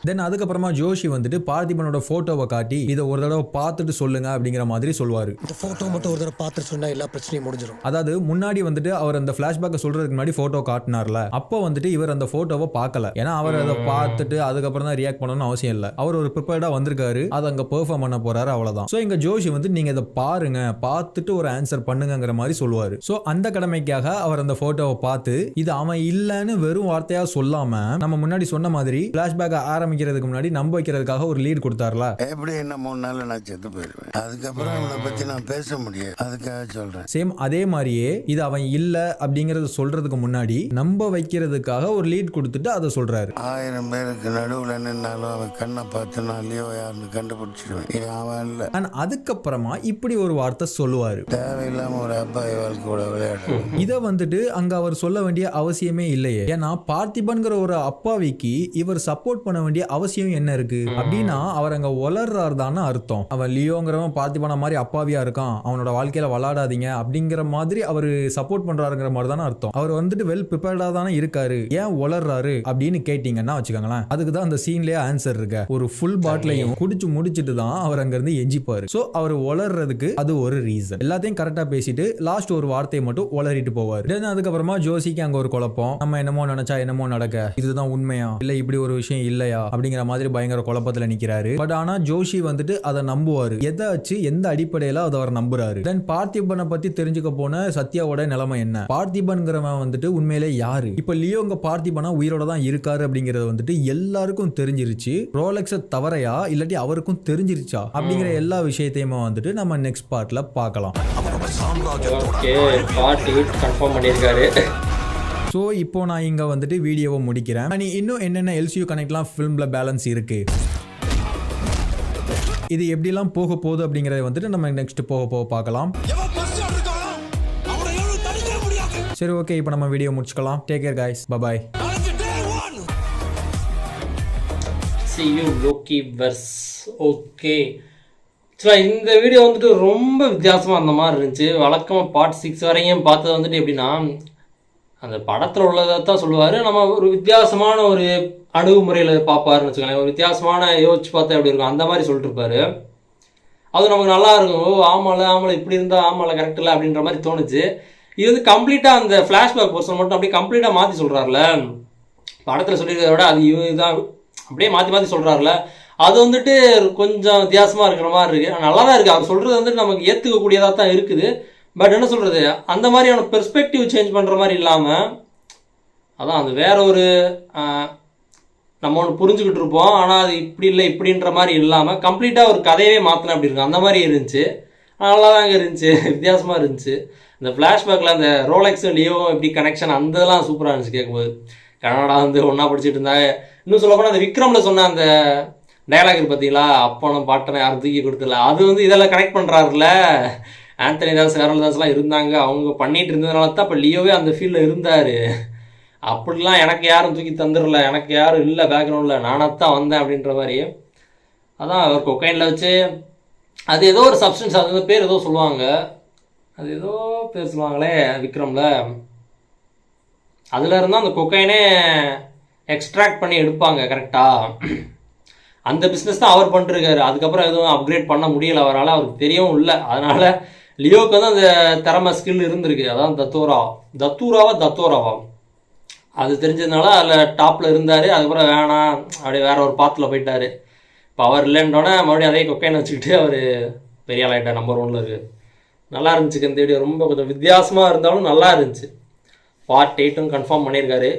தென் அதுக்கப்புறமா ஜோஷி வந்துட்டு பார்த்திபனோட போட்டோவை காட்டி இதை ஒரு தடவை பார்த்துட்டு சொல்லுங்க அப்படிங்கிற மாதிரி சொல்லுவாரு. இந்த போட்டோ மட்டும் ஒரு தடவை பார்த்துட்டு சொன்னா எல்லா பிரச்சனையும் முடிஞ்சிடும். அதாவது முன்னாடி வந்துட்டு அவர் அந்த பிளாஷ்பேக்கை சொல்றதுக்கு முன்னாடி போட்டோ காட்டினார்ல, அப்போ வந்துட்டு இவர் அந்த போட்டோவை பார்க்கல. ஏன்னா அவர் அதை பார்த்துட்டு அதுக்கப்புறம் தான் ரியாக்ட் பண்ணணும்னு அவசியம் இல்லை. அவர் ஒரு ப்ரிப்பேர்டா வந்திருக்காரு, அதை அங்க பெர்ஃபார்ம் பண்ண போறாரு, அவ்வளவுதான். சோ இங்க ஜோஷி வந்து நீங்க இதை பாருங்க, பார்த்துட்டு ஒரு ஆன்சர் பண்ணுங்கிற மாதிரி சொல்லுவாரு. சோ அந்த கடமைக்காக அவர் அந்த போட்டோவை பார்த்து இது அவன் இல்லைன்னு வெறும் வார்த்தையா சொல்லாம நம்ம முன்னாடி சொன்ன மாதிரி பிளாஷ்பேக் ஆரம்பிக்கிறதுக்கு முன்னாடி நம்ப வைக்கிறதுக்காக ஒரு லீட் கொடுத்தாருல. எப்படி என்ன 3 நாள் நான் செத்து போயிடுவேன், அதுக்கப்புறம் அவனை பத்தி நான் பேச முடியும், அதுக்காக சொல்றேன். சேம் அதே மாதிரியே இது அவன் இல்ல அப்படிங்கறத சொல்றதுக்கு முன்னாடி நம்ப வைக்கிறதுக்காக ஒரு லீட் கொடுத்துட்டு அதை சொல்றாரு. 1000 பேருக்கு நடுவுல நின்னாலும் அவன் கண்ணை பார்த்து நான் லியோ யாருன்னு கண்டுபிடிச்சிடுவேன், அவன் இல்ல. அதுக்கப்புறமா இப்படி ஒரு வார்த்தை சொல்லுவாரு, தேவையில்லாம ஒரு அப்பாவி வாழ்க்கையோட விளையாடு. இதை வந்துட்டு அங்க அவர் சொல்ல வேண்டிய அவசியமே இல்லையே. ஏன்னா பார்த்திபன்கிற ஒரு அப்பாவிக்கு இவர் சப்போர்ட் பண்ண வேண்டிய அவசியம் என்ன இருக்கு அப்படின்னா அவர் அங்க வளர்றாரு தானே அர்த்தம். அவன் லியோங்கிறவன் பார்த்திபன மாதிரி அப்பாவியா இருக்கான், அவனோட வாழ்க்கையில விளையாடாதீங்க அப்படிங்கிற மாதிரி அவர் சப்போர்ட் பண்றாருங்கிற மாதிரி தானே அர்த்தம். அவர் வந்துட்டு வெல் ப்ரிப்பேர்டா தானே இருக்காரு, ஏன் வளர்றாரு அப்படின்னு கேட்டீங்கன்னா வச்சுக்கோங்களேன், அதுக்கு தான் அந்த சீன்லயே ஆன்சர் இருக்கு. ஒரு ஃபுல் பாட்டிலையும் குடிச்சு முடிச்சிட்டு தான் அவர் அங்க இருந்து எஞ்சிப்பாரு. சோ அவர் வளர்றதுக்கு அது ஒரு ரீசன். எல்லாத்தையும் கரெக்டா பேசிட்டு லாஸ்ட் ஒரு வார்த்தையை மட்டும் வளரிட்டு போவார். அதுக்கப்புறமா ஜோசிக்கு அங்க ஒரு குழப்பம், நம்ம என்னமோ நினைச்சா என்னமோ நடக்க, இதுதான் உண்மையா இல்ல இப்படி ஒரு விஷயம் இல்லையா அப்படிங்கிற மாதிரி பயங்கர குழப்பத்துல நிக்கிறாரு. பட் ஆனா ஜோஷி வந்துட்டு அதை நம்புவாரு, எதாச்சு எந்த அடிப்படையில அதை அவர் நம்புறாரு. தென் பார்த்திபனை பத்தி தெரிஞ்சுக்க போன சத்யாவோட நிலைமை என்ன, பார்த்திபன்கிறவன் வந்துட்டு உண்மையிலே யாரு, இப்ப லியோங்க பார்த்திபனா உயிரோட தான் இருக்காரு அப்படிங்கறது வந்துட்டு எல்லாருக்கும் தெரிஞ்சிருச்சு. ரோலக்ஸை தவறையா இல்லாட்டி அவருக்கும் தெரிஞ்சிருச்சா அப்படிங்கிற எல்லா விஷயத்தையுமே வந்துட்டு நம்ம நெக்ஸ்ட் பார்ட்ல பார்க்கலாம். ஸோ இப்போ நான் இங்கே வந்துட்டு வீடியோவை முடிக்கிறேன். நீ இன்னும் என்னென்ன எல்சியூ கனெக்ட்லாம் ஃபிலிமில் பேலன்ஸ் இருக்கு, இது எப்படிலாம் போக போகுது அப்படிங்கிறத வந்துட்டு நம்ம நெக்ஸ்ட் போக பார்க்கலாம். சரி ஓகே, இப்போ நம்ம வீடியோ முடிச்சுக்கலாம். Take care guys, bye. See you Loki verse. Okay, இந்த வீடியோ வந்துட்டு ரொம்ப வித்தியாசமாக அந்த மாதிரி இருந்துச்சு. வழக்கமாக பார்ட் 6 வரையும் பார்த்தது வந்துட்டு எப்படின்னா அந்த படத்தில் உள்ளதை தான் சொல்லுவார், நம்ம ஒரு வித்தியாசமான ஒரு அணுகுமுறையில் பார்ப்பாருன்னு வச்சுக்கோங்களேன். ஒரு வித்தியாசமான யோசிச்சு பார்த்தா எப்படி இருக்கும் அந்த மாதிரி சொல்லிட்டு இருப்பாரு. அது நமக்கு நல்லா இருக்கும். ஓ ஆமாம் இப்படி இருந்தால் ஆமாம் கரெக்ட் இல்லை அப்படின்ற மாதிரி தோணுச்சு. இது வந்து கம்ப்ளீட்டாக அந்த ஃப்ளாஷ்பேக் போர்ஷன் மட்டும் அப்படியே கம்ப்ளீட்டாக மாற்றி சொல்கிறாருல, படத்தில் சொல்லியிருக்கிறத விட அது இதுதான் அப்படியே மாற்றி சொல்கிறாருல, அது வந்துட்டு கொஞ்சம் வித்தியாசமாக இருக்கிற மாதிரி இருக்குது. நல்லா தான் இருக்குது, அவர் சொல்கிறது வந்துட்டு நமக்கு ஏற்றுக்கக்கூடியதாக தான் இருக்குது. பட் என்ன சொல்கிறது, அந்த மாதிரியான பெர்ஸ்பெக்டிவ் சேஞ்ச் பண்ணுற மாதிரி இல்லாமல், அதான் அது வேற ஒரு நம்ம ஒன்று புரிஞ்சுக்கிட்டு இருப்போம், ஆனால் அது இப்படி இல்லை இப்படின்ற மாதிரி இல்லாமல் கம்ப்ளீட்டாக ஒரு கதையவே மாற்றின அப்படி இருக்கும். அந்த மாதிரி இருந்துச்சு, நல்லா தாங்க இருந்துச்சு, வித்தியாசமாக இருந்துச்சு. இந்த ஃப்ளாஷ்பேக்கில் அந்த ரோலெக்ஸ் லியோ எப்படி கனெக்ஷன் அந்த இதெல்லாம் சூப்பராக இருந்துச்சு கேட்கும்போது. கனடா வந்து ஒன்றா படிச்சுட்டு இருந்தாங்க. இன்னும் சொல்ல போனால் அந்த விக்ரமில் சொன்ன அந்த டைலாக் பார்த்தீங்களா, அப்பனும் பாட்டனை யாரும் தூக்கி கொடுத்துல, அது வந்து இதெல்லாம் கனெக்ட் பண்ணுறாருல, ஆந்தனி தாஸ் வேரல் தாஸ்லாம் இருந்தாங்க, அவங்க பண்ணிகிட்டு இருந்ததுனால தான் இப்போ லியோவே அந்த ஃபீல்டில் இருந்தார். அப்படிலாம் எனக்கு யாரும் தூக்கி தந்துடல, எனக்கு யாரும் இல்லை பேக்ரவுண்டில், நானாக தான் வந்தேன் அப்படின்ற மாதிரி. அதான் அவர் கொக்கைனில் வச்சு அது ஏதோ ஒரு சப்ஸ்டன்ஸ், அது பேர் ஏதோ சொல்லுவாங்க, அது ஏதோ பேர் சொல்லுவாங்களே விக்ரமில், அதில் இருந்தால் அந்த கொக்கைனே எக்ஸ்ட்ராக்ட் பண்ணி எடுப்பாங்க கரெக்டாக. அந்த பிஸ்னஸ் தான் அவர் பண்ணிருக்காரு. அதுக்கப்புறம் எதுவும் அப்கிரேட் பண்ண முடியலை அவரால், அவருக்கு தெரியவும் இல்லை. அதனால் லியோவுக்கு வந்து அந்த திறமை ஸ்கில் இருந்திருக்கு. அதான் தத்தோராவா அது தெரிஞ்சதுனால அதில் டாப்பில் இருந்தார். அதுக்கப்புறம் வேணாம் அப்படியே வேற ஒரு பாத்தில் போயிட்டார். இப்போ அவர் இல்லைன்றோன்னே மறுபடியும் அதே கொக்கைன்னு வச்சுக்கிட்டு அவர் பெரிய ஆள் ஆகிட்டார், நம்பர் 1ல் இருக்குது. நல்லா இருந்துச்சு இந்த வீடியோ, ரொம்ப கொஞ்சம் வித்தியாசமாக இருந்தாலும் நல்லா இருந்துச்சு. பார்ட் 8 கன்ஃபார்ம் பண்ணியிருக்காரு,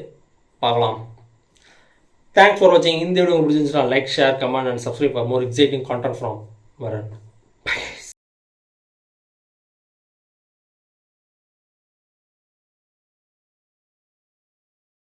பார்க்கலாம். தேங்க்ஸ் ஃபார் வாட்சிங். இந்த வீடியோ உங்களுக்கு பிடிச்சிருந்துச்சுன்னா like, share, comment and subscribe for more exciting content from வரன்.